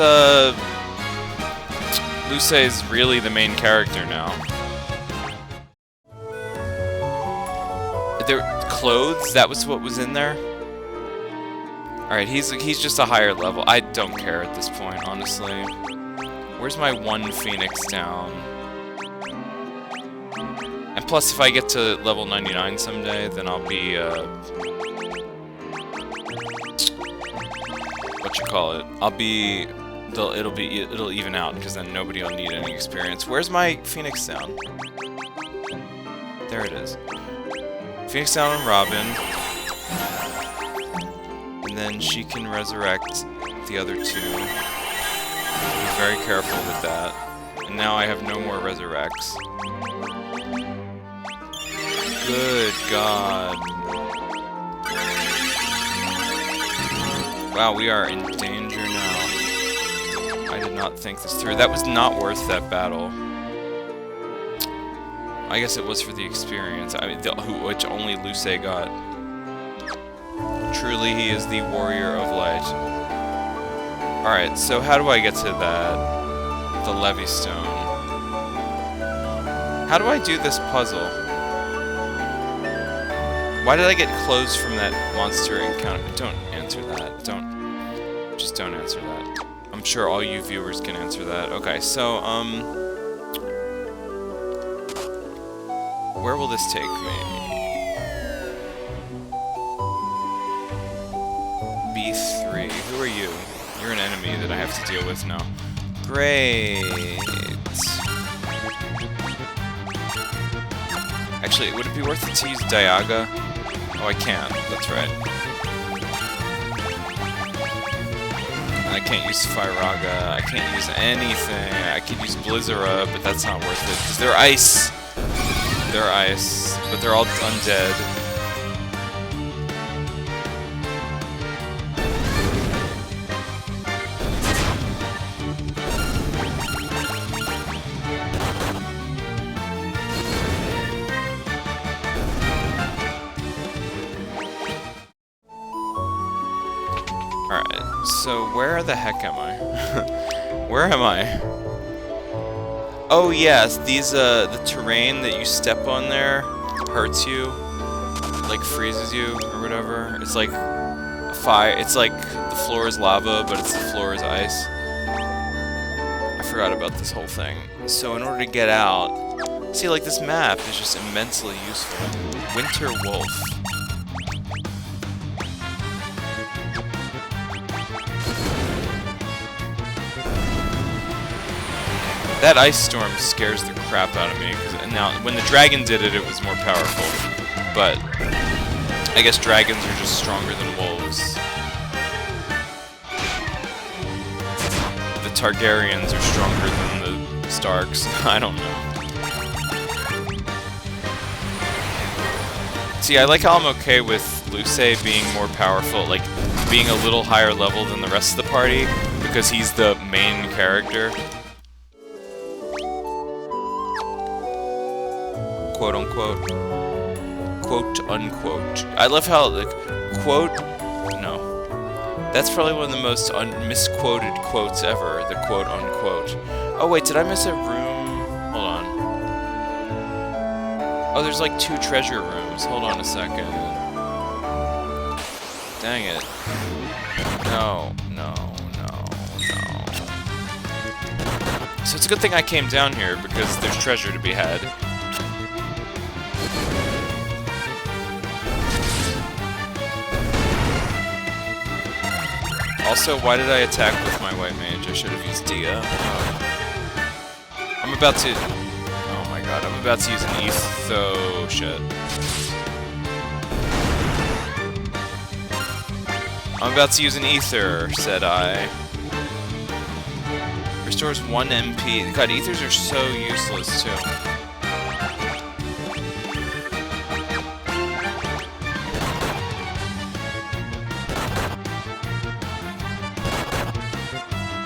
Luce is really the main character now. Their clothes? That was what was in there? Alright, he's just a higher level. I don't care at this point, honestly. Where's my one Phoenix down? And plus, if I get to level 99 someday, then I'll be, I'll be... It'll even out, because then nobody will need any experience. Where's my Phoenix down? There it is. Phoenix down on Robin. And then she can resurrect the other two. Be very careful with that. And now I have no more resurrects. Good God. Wow, we are in danger now. I did not think this through. That was not worth that battle. I guess it was for the experience. I mean, which only Luce got. Truly, he is the warrior of light. Alright, so how do I get to that? The Levy Stone. How do I do this puzzle? Why did I get closed from that monster encounter? Don't answer that. Just don't answer that. I'm sure all you viewers can answer that. Okay, so, where will this take me? B3. Who are you? You're an enemy that I have to deal with now. Great. Actually, would it be worth it to use Diaga? Oh, I can't. That's right. I can't use Firaga. I can't use anything. I could use Blizzara, but that's not worth it, because they're ice. They're ice, but they're all undead. Alright, so where the heck am I? Where am I? Oh yes, these, the terrain that you step on there hurts you. Like, freezes you, or whatever. It's like fire, it's like the floor is lava, but it's the floor is ice. I forgot about this whole thing. So in order to get out, see, like, this map is just immensely useful. Winter Wolf. That ice storm scares the crap out of me, because now, when the dragon did it, it was more powerful. But I guess dragons are just stronger than wolves. The Targaryens are stronger than the Starks. I don't know. See, I like how I'm okay with Luce being more powerful, like, being a little higher level than the rest of the party, because he's the main character. Quote unquote. Quote unquote. I love how, like, quote. No. That's probably one of the most misquoted quotes ever. The quote unquote. Oh, wait, did I miss a room? Hold on. Oh, there's like 2 treasure rooms. Hold on a second. Dang it. No. So it's a good thing I came down here, because there's treasure to be had. Also, why did I attack with my white mage? I should have used Dia. I'm about to... Oh my god, I'm about to use an etho... shit. I'm about to use an ether, said I. Restores 1 MP. God, ethers are so useless, too.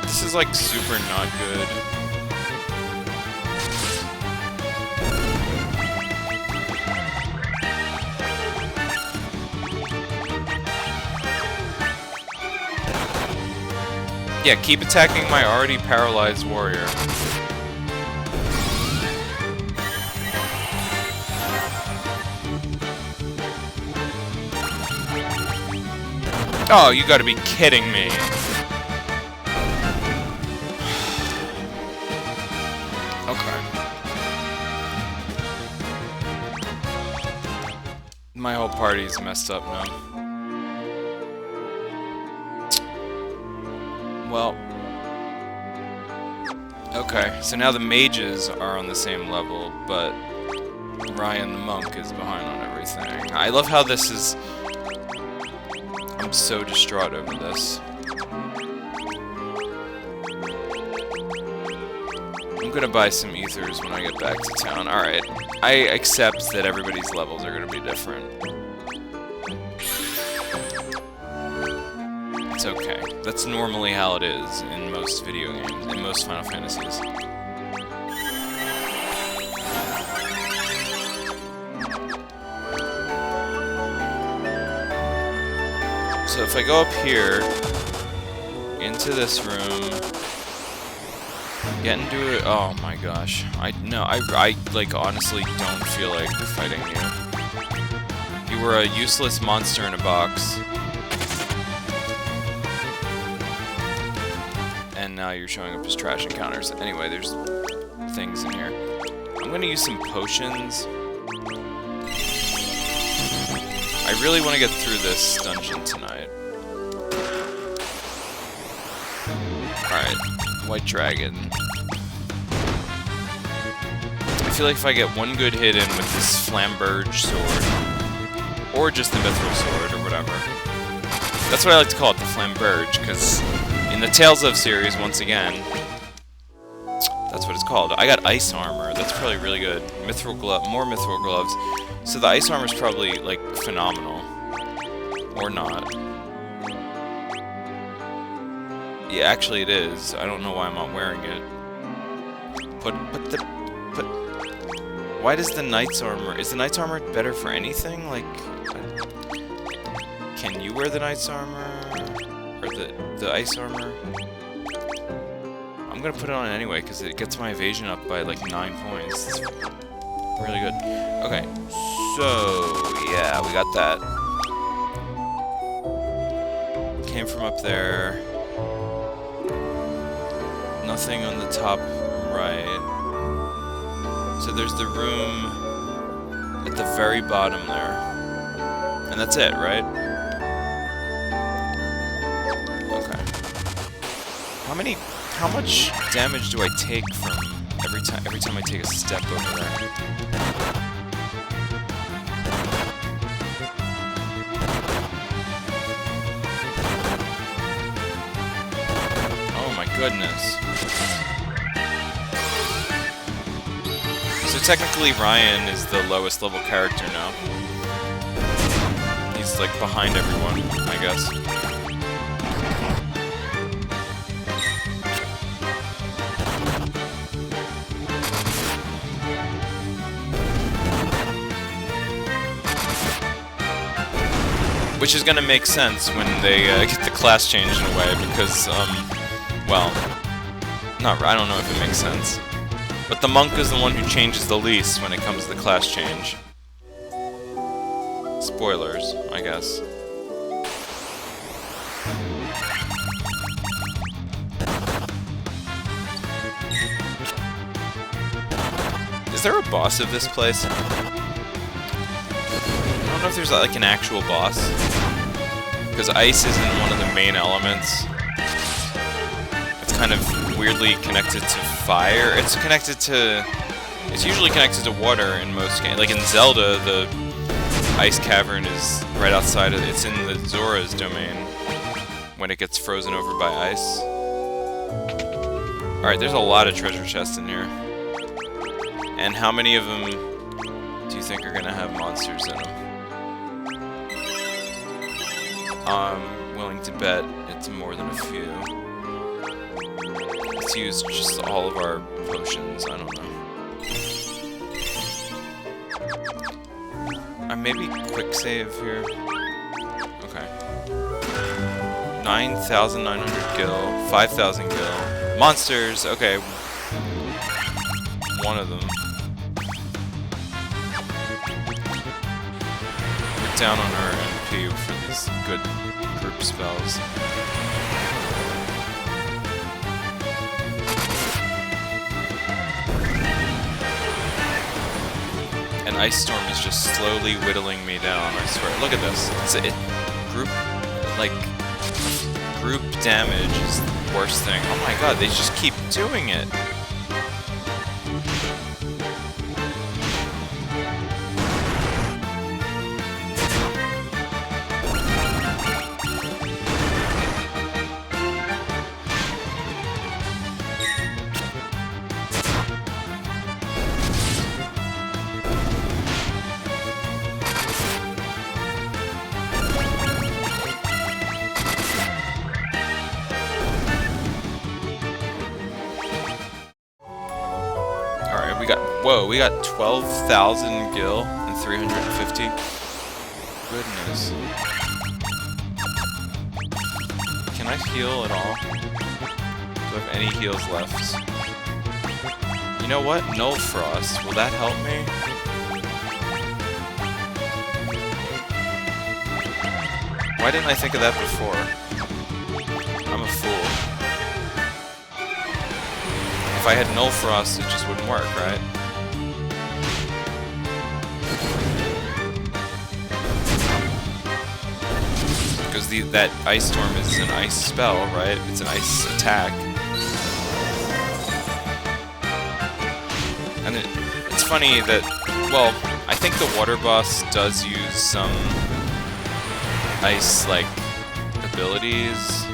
This is, like, super not good. Yeah, keep attacking my already paralyzed warrior. Oh, you gotta be kidding me. Okay. My whole party's messed up now. Well. Okay, so now the mages are on the same level, but Ryan the monk is behind on everything. I love how this is... I'm so distraught over this. I'm gonna buy some ethers when I get back to town. Alright, I accept that everybody's levels are gonna be different. It's okay. That's normally how it is in most video games, in most Final Fantasies. So if I go up here, into this room, get into it. Oh my gosh. I like honestly don't feel like fighting you. You were a useless monster in a box. And now you're showing up as trash encounters. Anyway, there's things in here. I'm gonna use some potions. I really want to get through this dungeon tonight. Alright, White Dragon. I feel like if I get one good hit in with this Flamberge sword, or just the Mithril sword, or whatever. That's what I like to call it, the Flamberge, because in the Tales of series, once again, that's what it's called. I got ice armor. That's probably really good. Mithril glove, more mithril gloves. So the ice armor is probably like phenomenal, or not. Yeah, actually it is. I don't know why I'm not wearing it. Why does the knight's armor? Is the knight's armor better for anything? Like, can you wear the knight's armor or the ice armor? I'm gonna put it on anyway because it gets my evasion up by like 9 points. It's really good. Okay, so yeah, we got that. Came from up there. Nothing on the top right. So there's the room at the very bottom there. And that's it, right? Okay. How much damage do I take from every time I take a step over there? Oh my goodness. So technically Ryan is the lowest level character now. He's like behind everyone, I guess. Which is gonna make sense when they get the class changed in a way, because, well, I don't know if it makes sense. But the monk is the one who changes the least when it comes to the class change. Spoilers, I guess. Is there a boss of this place? I don't know if there's like an actual boss. Because ice isn't one of the main elements. It's kind of weirdly connected to fire. It's usually connected to water in most games. Like in Zelda, the ice cavern is right outside of it's in the Zora's domain when it gets frozen over by ice. Alright, there's a lot of treasure chests in here. And how many of them do you think are gonna have monsters in them? I'm willing to bet it's more than a few. Let's use just all of our potions, I don't know. Maybe quick save here. Okay. 9,900 gil, 5,000 gil. Monsters, okay. One of them. We're down on our MP for this. some good group spells. And Ice Storm is just slowly whittling me down, I swear. Look at this. Group damage is the worst thing. Oh my god, they just keep doing it. We got 12,000 gil and 350. Goodness. Can I heal at all? Do I have any heals left? You know what? Null Frost. Will that help me? Why didn't I think of that before? I'm a fool. If I had Null Frost, it just wouldn't work, right? Because that Ice Storm is an ice spell, right? It's an ice attack. And it's funny that, well, I think the water boss does use some ice, like, abilities.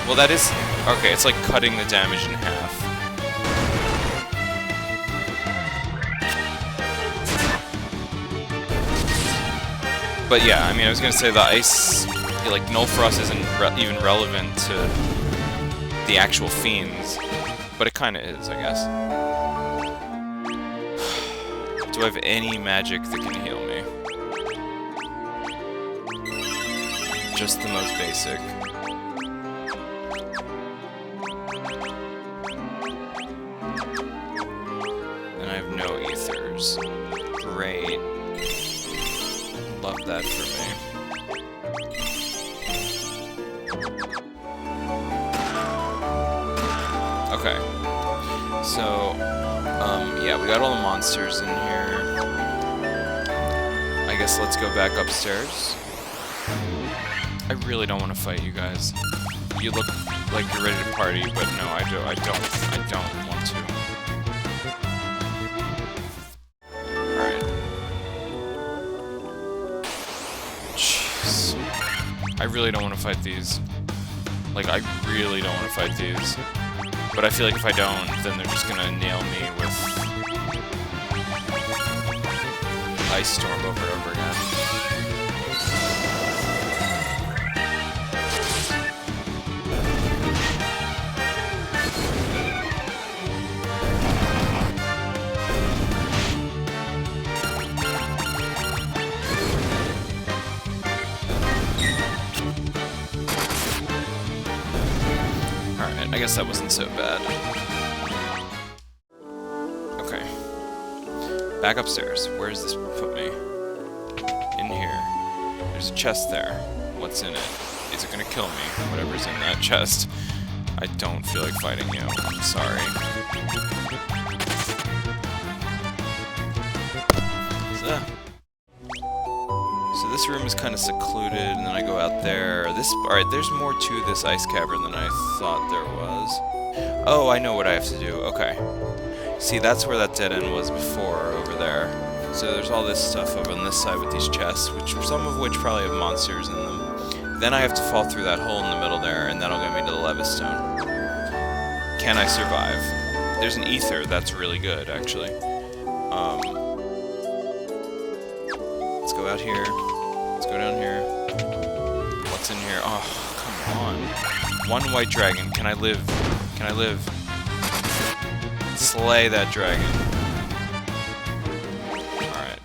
Well, that is... Okay, it's like cutting the damage in half. But yeah, I mean, I was gonna say the ice, like, Null Frost isn't even relevant to the actual fiends, but it kinda is, I guess. Do I have any magic that can heal me? Just the most basic. And I have no ethers. Great. Love that for me. Okay. So, yeah, we got all the monsters in here. I guess let's go back upstairs. I really don't want to fight you guys. You look like you're ready to party, but no, I don't want to. I really don't want to fight these. Like, I really don't want to fight these. But I feel like if I don't, then they're just gonna nail me with Ice Storm over and over again. I guess that wasn't so bad. Okay. Back upstairs. Where does this put me? In here. There's a chest there. What's in it? Is it gonna kill me? Whatever's in that chest. I don't feel like fighting you. I'm sorry. So this room is kind of secluded, and then I go out there. Alright, there's more to this ice cavern than I thought there was. Oh, I know what I have to do. Okay. See, that's where that dead end was before, over there. So there's all this stuff over on this side with these chests, some of which probably have monsters in them. Then I have to fall through that hole in the middle there, and that'll get me to the Levistone. Can I survive? There's an ether, that's really good, actually. Let's go out here. Let's go down here. What's in here? Oh, come on. One white dragon. Can I live? Can I live? Slay that dragon. Alright.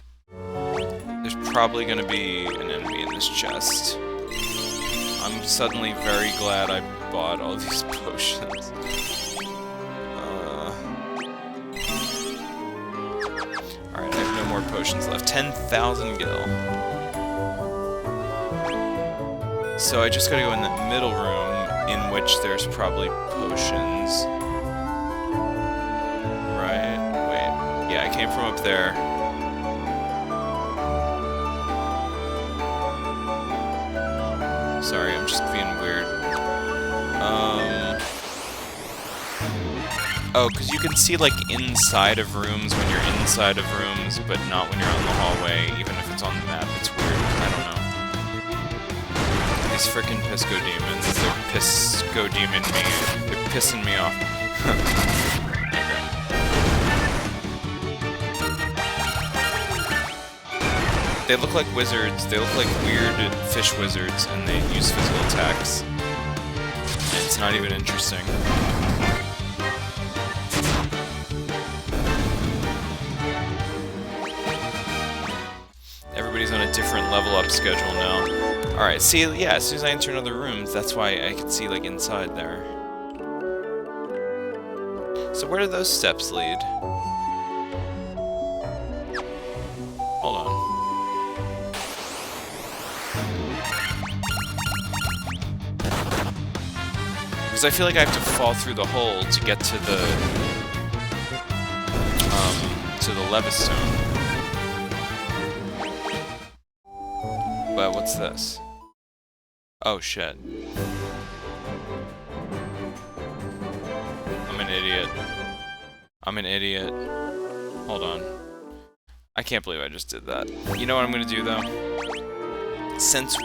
There's probably gonna be an enemy in this chest. I'm suddenly very glad I bought all these potions. Alright, I have no more potions left. 10,000 gil. So I just gotta go in the middle room, in which there's probably potions. Right? Wait. Yeah, I came from up there. Sorry, I'm just being weird. Oh, because you can see, like, inside of rooms when you're inside of rooms, but not when you're on the hallway, even if it's on the map. It's weird. I don't know. These frickin' Pisco Demons. They're Pisco Demon me. They're pissing me off. Okay. They look like wizards. They look like weird fish wizards, and they use physical attacks. It's not even interesting. Everybody's on a different level up schedule now. Alright, see, yeah, as soon as I enter another room, that's why I can see, like, inside there. So where do those steps lead? Hold on. Because I feel like I have to fall through the hole to get to the Levistone. But what's this? Oh shit. I'm an idiot. I'm an idiot. Hold on. I can't believe I just did that. You know what I'm gonna do though? Since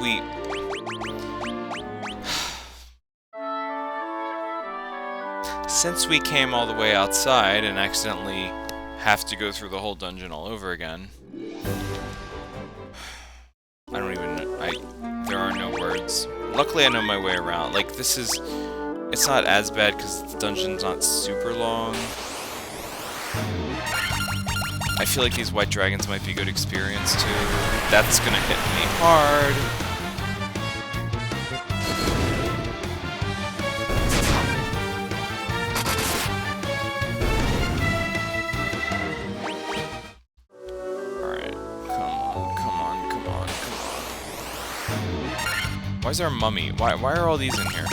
we came all the way outside and accidentally have to go through the whole dungeon all over again. I don't even know. There are no words. Luckily I know my way around. Like, this is... It's not as bad because the dungeon's not super long. I feel like these white dragons might be good experience too. That's gonna hit me hard. Why is there a mummy? Why are all these in here?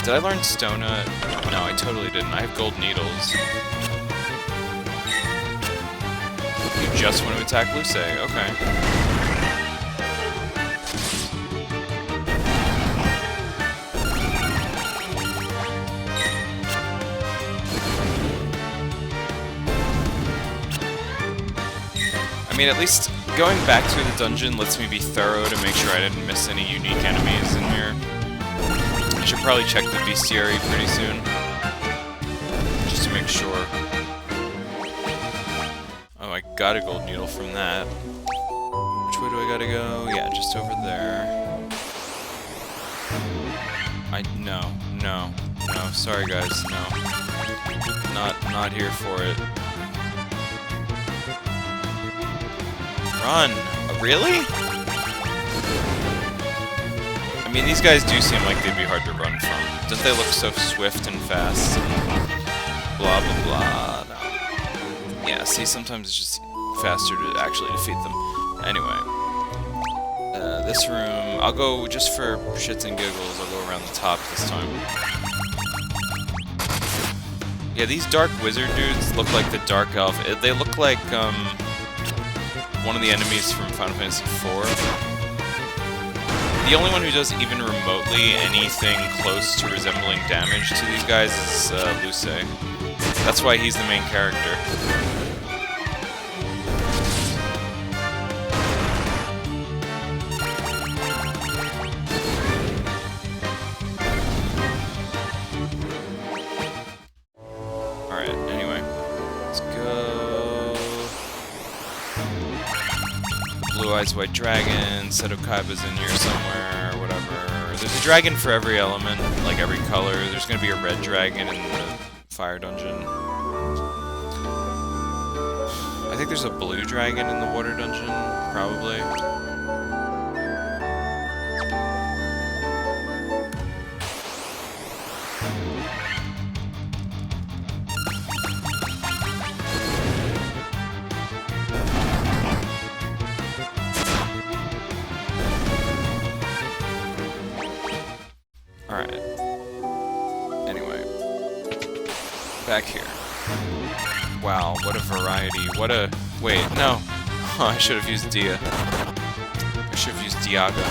Did I learn Stona? No, I totally didn't. I have gold needles. You just want to attack Luce. Okay. I mean, at least going back to the dungeon lets me be thorough to make sure I didn't miss any unique enemies in here. I should probably check the bestiary pretty soon, just to make sure. Oh, I got a gold needle from that. Which way do I gotta go? Yeah, just over there. No. Sorry guys, no. Not here for it. Run! Really? I mean, these guys do seem like they'd be hard to run from. Don't they look so swift and fast? Blah, blah, blah. No. Yeah, see, sometimes it's just faster to actually defeat them. Anyway. This room... I'll go, just for shits and giggles, I'll go around the top this time. Yeah, these dark wizard dudes look like the dark elf. They look like, one of the enemies from Final Fantasy IV. The only one who does even remotely anything close to resembling damage to these guys is Luce. That's why he's the main character. Alright, anyway. Let's go. Blue Eyes White Dragon, Seto Kaiba's in here somewhere, or whatever. There's a dragon for every element, like every color. There's gonna be a red dragon in the fire dungeon. I think there's a blue dragon in the water dungeon, probably. back here. Wow, what a variety. What a... Wait, no. Oh, I should have used Dia. I should have used Diaga.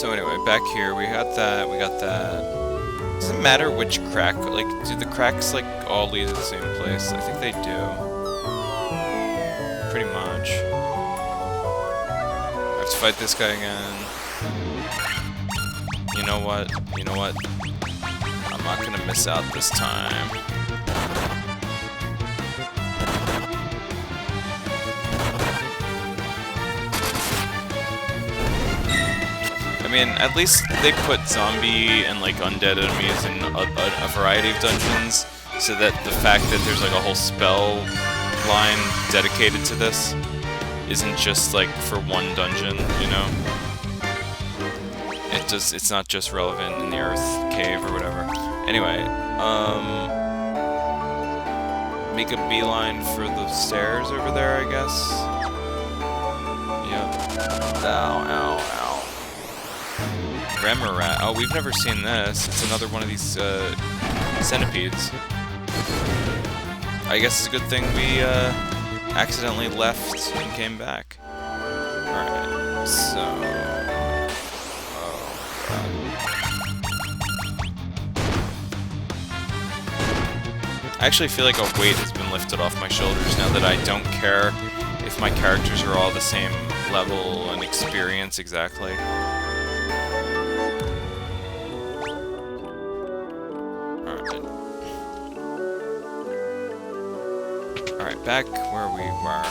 So anyway, back here, we got that, Does it matter which crack? Like, do the cracks, like, all lead to the same place? I think they do. Pretty much. I have to fight this guy again. You know what? You know what? I'm not gonna miss out this time. I mean, at least they put zombie and like undead enemies in a variety of dungeons, so that the fact that there's like a whole spell line dedicated to this isn't just like for one dungeon, you know? It's not just relevant in the Earth Cave or whatever. Anyway, make a beeline for the stairs over there, I guess. Yep. Ow, ow, ow. Remaster. Oh, we've never seen this. It's another one of these centipedes. I guess it's a good thing we accidentally left and came back. Alright, so... Oh, God. I actually feel like a weight has been lifted off my shoulders now that I don't care if my characters are all the same level and experience exactly. Alright, back where we were.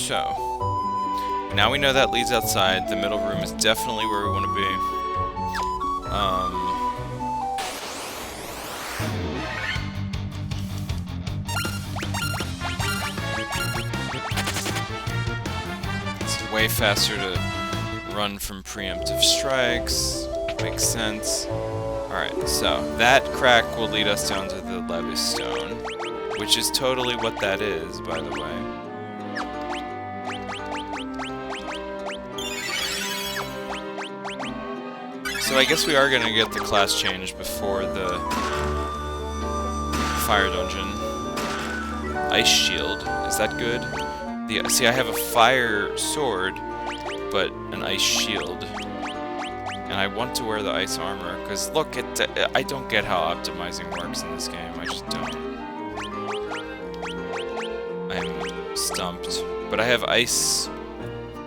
So, now we know that leads outside. The middle room is definitely where we want to be. It's way faster to run from preemptive strikes. Makes sense. Alright, so that crack will lead us down to the Levis Stone, which is totally what that is, by the way. So I guess we are gonna get the class change before the fire dungeon. Ice shield, is that good? See, I have a fire sword, but an ice shield. And I want to wear the ice armor, because look, I don't get how optimizing works in this game, I just don't. I'm stumped. But I have ice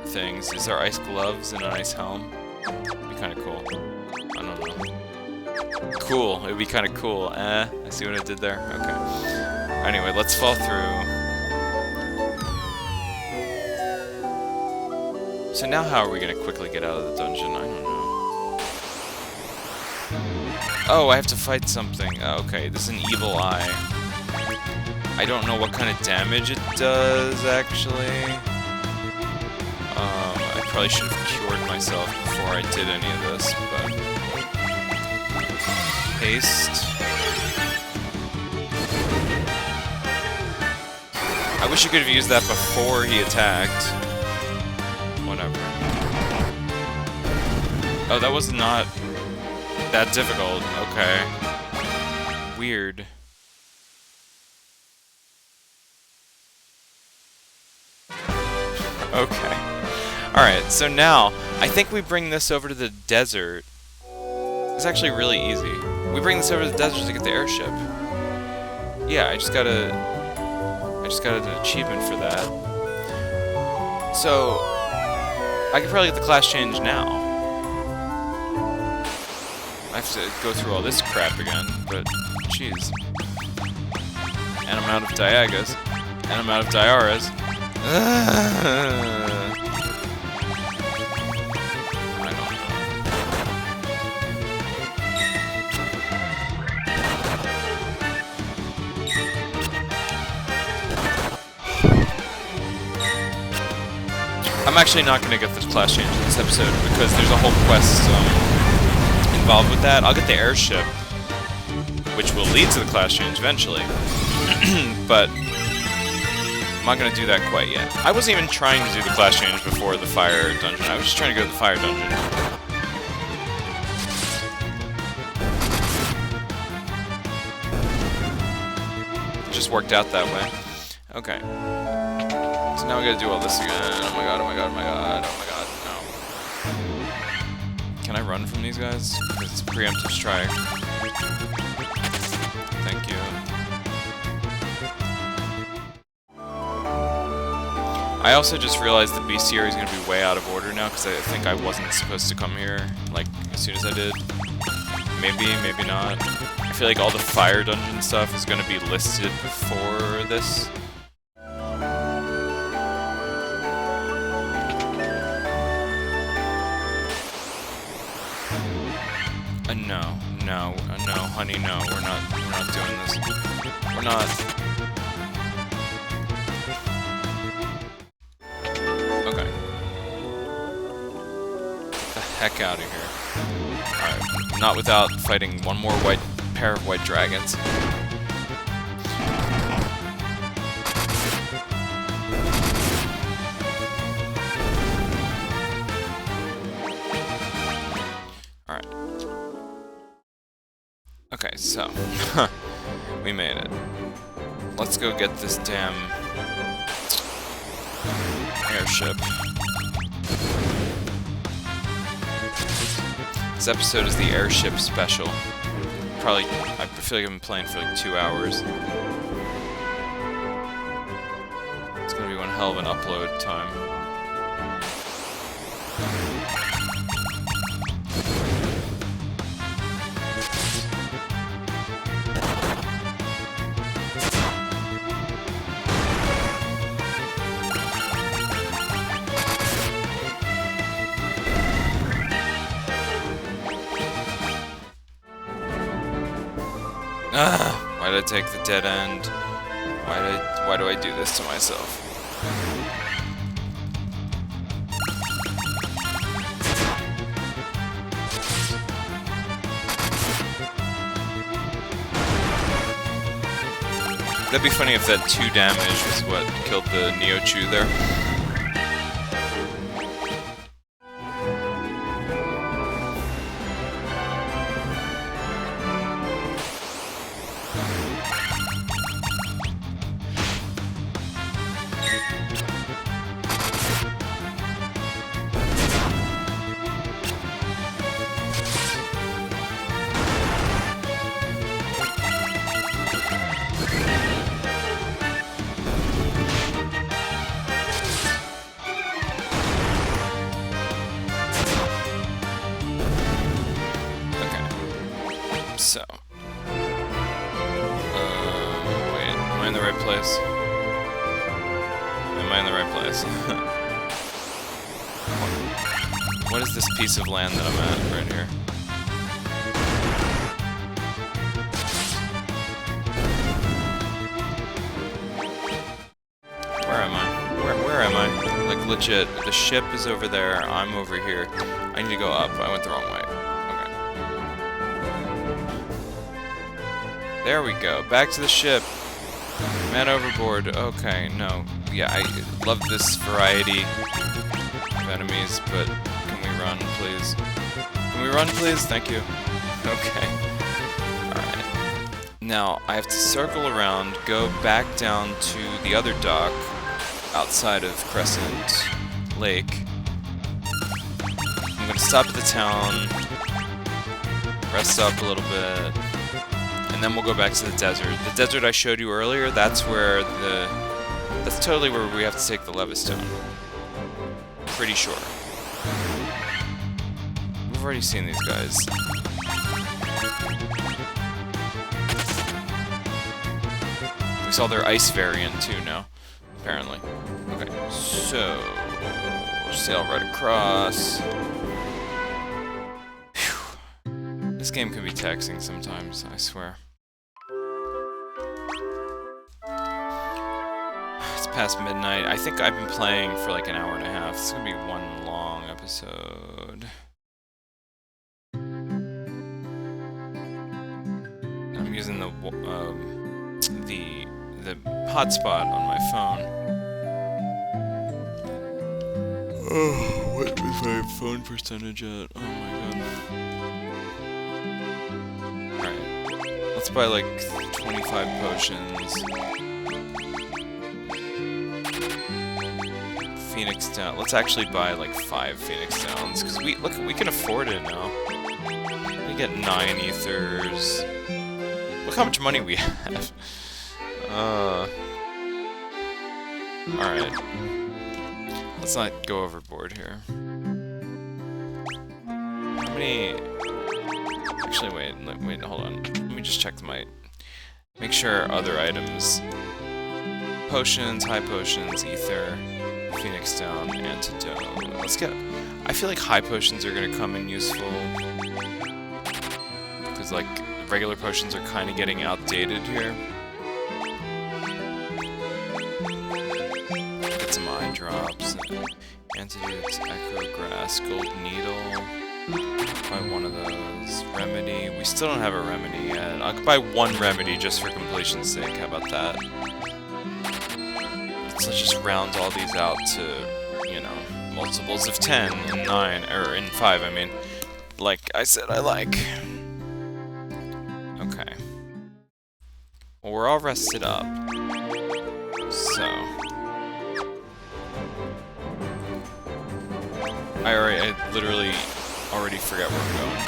things. Is there ice gloves and an ice helm? It'd be kind of cool. I don't know. Cool. It would be kind of cool. I see what I did there. Okay. Anyway, let's fall through. So now how are we going to quickly get out of the dungeon? I don't know. Oh, I have to fight something. Okay, this is an evil eye. I don't know what kind of damage it does, actually. I probably should have cured myself before I did any of this, but... Haste. I wish you could have used that before he attacked. Whatever. Oh, that was not that difficult. Okay. Weird. Okay. Alright, so now, I think we bring this over to the desert. It's actually really easy. We bring this over to the desert to get the airship. Yeah, I just got an achievement for that. So I could probably get the class change now. I have to go through all this crap again, but jeez. And I'm out of Diagas. And I'm out of Diaras. I don't know. I'm actually not going to get the class change in this episode because there's a whole quest involved with that. I'll get the airship, which will lead to the class change eventually, but I'm not going to do that quite yet. I wasn't even trying to do the class change before the fire dungeon. I was just trying to go to the fire dungeon. It just worked out that way. Okay. So now we gotta do all this again. Oh my god, oh my god, oh my god, oh my god, no. Can I run from these guys? Because it's a preemptive strike. Thank you. I also just realized the bestiary is gonna be way out of order now, because I think I wasn't supposed to come here, like, as soon as I did. Maybe, maybe not. I feel like all the fire dungeon stuff is gonna be listed before this. No, honey, no, we're not doing this. We're not. Okay. Get the heck out of here. Alright, not without fighting one more pair of white dragons. Okay, so, we made it. Let's go get this damn airship. This episode is the airship special. Probably, I feel like I've been playing for like 2 hours. It's gonna be one hell of an upload time. Why did I take the dead end? Why do I do this to myself? That'd be funny if that 2 damage was what killed the Neo-Chew there. So, wait, am I in the right place? Am I in the right place? What is this piece of land that I'm at right here? Where am I? Where am I? Like, legit, the ship is over there, I'm over here. I need to go up, I went the wrong way. There we go. Back to the ship. Man overboard. Okay, no. Yeah, I love this variety of enemies, but can we run, please? Can we run, please? Thank you. Okay. Alright. Now, I have to circle around, go back down to the other dock outside of Crescent Lake. I'm gonna stop at the town. rest up a little bit, and then we'll go back to the desert. The desert I showed you earlier, that's totally where we have to take the Levistone. Pretty sure. We've already seen these guys. We saw their ice variant too now, apparently. Okay, so sail right across. Whew. This game can be taxing sometimes, I swear. It's past midnight. I think I've been playing for like an hour and a half. It's gonna be one long episode. I'm using the hotspot on my phone. Oh, what is my phone percentage at? Oh my god. Alright. Let's buy like 25 potions. Phoenix Down. Let's actually buy like 5 Phoenix Downs, because we can afford it now. We get 9 ethers. Look how much money we have. Alright. Let's not go overboard here. How many... Actually, wait, hold on. Let me just check make sure other items... Potions, high potions, ether, Phoenix Down, antidote. Let's get... I feel like high potions are gonna come in useful. Because, like, regular potions are kind of getting outdated here. Get some eye drops. Antidotes, Echo Grass, Gold Needle. Buy one of those. Remedy. We still don't have a remedy yet. I'll buy 1 remedy just for completion's sake. How about that? Let's just round all these out to, you know, multiples of 10 and 9, or in 5, I mean. Like I said, I like. Okay. Well, we're all rested up. So. I literally already forgot where we're going.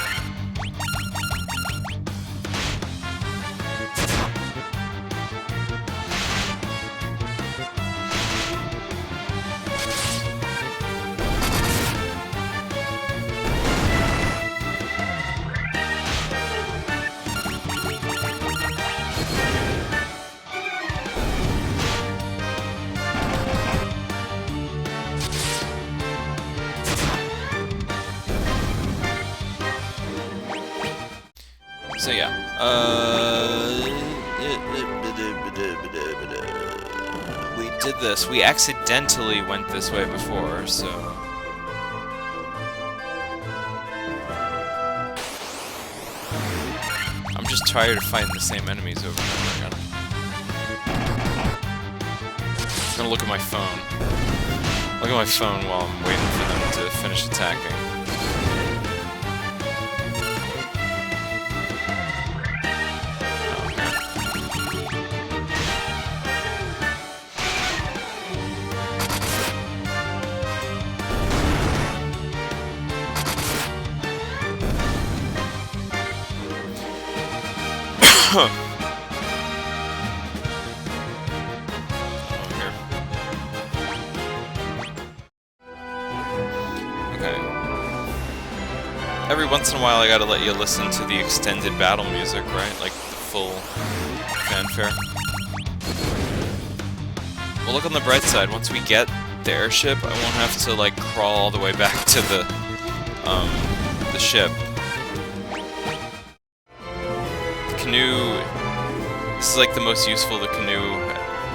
So yeah, we did this. We accidentally went this way before, so... I'm just tired of fighting the same enemies over and over again. I'm gonna look at my phone. Look at my phone while I'm waiting for them to finish attacking. Okay. Every once in a while I gotta let you listen to the extended battle music, right? Like the full fanfare. Well, look on the bright side. Once we get the airship, I won't have to, like, crawl all the way back to the ship. The canoe... This is, like, the most useful the canoe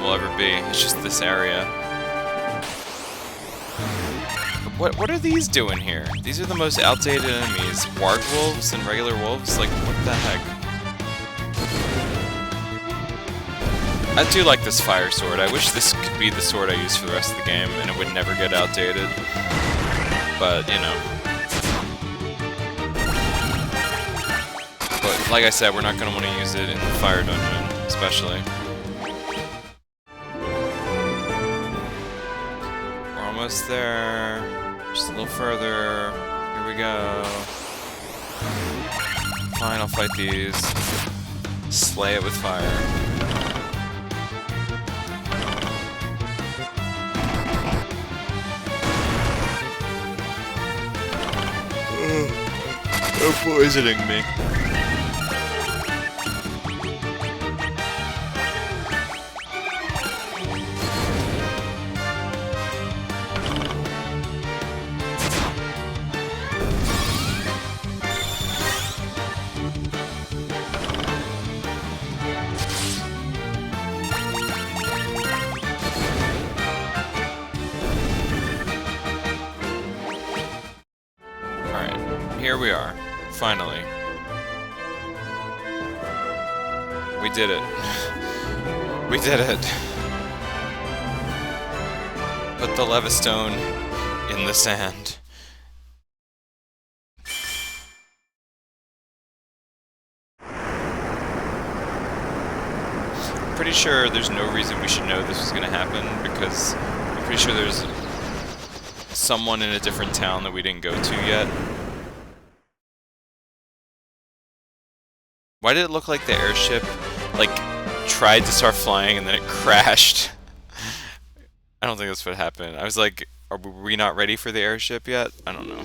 will ever be. It's just this area. What are these doing here? These are the most outdated enemies. Warg wolves and regular wolves? Like, what the heck? I do like this fire sword. I wish this could be the sword I use for the rest of the game, and it would never get outdated. But, you know. But, like I said, we're not going to want to use it in the fire dungeon, especially. We're almost there. Just a little further. Here we go. fine, I'll fight these. Slay it with fire. They're poisoning me. Here we are, finally. We did it. We did it. Put the Levistone in the sand. Pretty sure there's no reason we should know this was gonna happen, because I'm pretty sure there's someone in a different town that we didn't go to yet. Why did it look like the airship, like, tried to start flying and then it crashed? I don't think that's what happened. I was like, are we not ready for the airship yet? I don't know.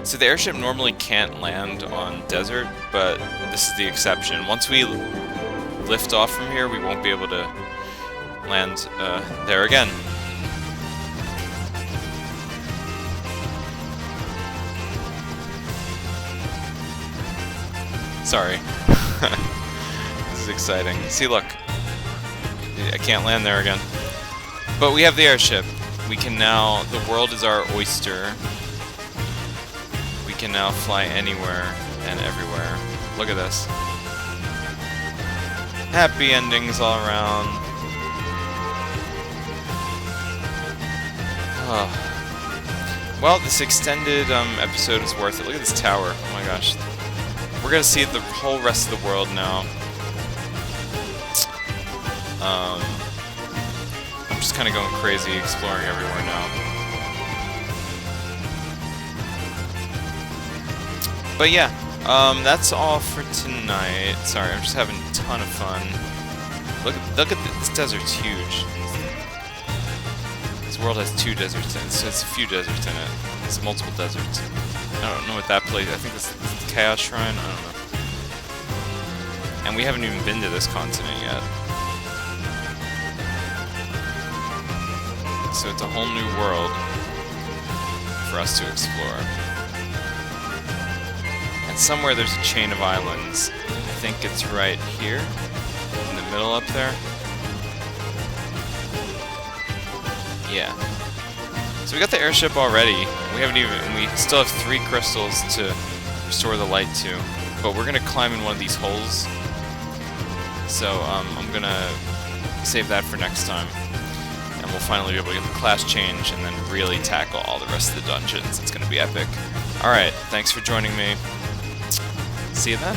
So the airship normally can't land on desert, but this is the exception. Once we lift off from here, we won't be able to land there again. Sorry. This is exciting. See, look. I can't land there again. But we have the airship. We can now... The world is our oyster. We can now fly anywhere and everywhere. Look at this. Happy endings all around. Oh. Well, this extended episode is worth it. Look at this tower. Oh my gosh. We're gonna see the whole rest of the world now. I'm just kind of going crazy, exploring everywhere now. But yeah, that's all for tonight. Sorry, I'm just having a ton of fun. Look at this desert's huge. This world has 2 deserts in it, so it's a few deserts in it. It's multiple deserts. I don't know what that place. I think it's the Chaos Shrine. I don't know. And we haven't even been to this continent yet. So it's a whole new world for us to explore. And somewhere there's a chain of islands. I think it's right here, in the middle up there. Yeah. So we got the airship already. We still have 3 crystals to restore the light to. But we're gonna climb in one of these holes. So I'm gonna save that for next time. And we'll finally be able to get the class change and then really tackle all the rest of the dungeons. It's gonna be epic. Alright, thanks for joining me. See you then.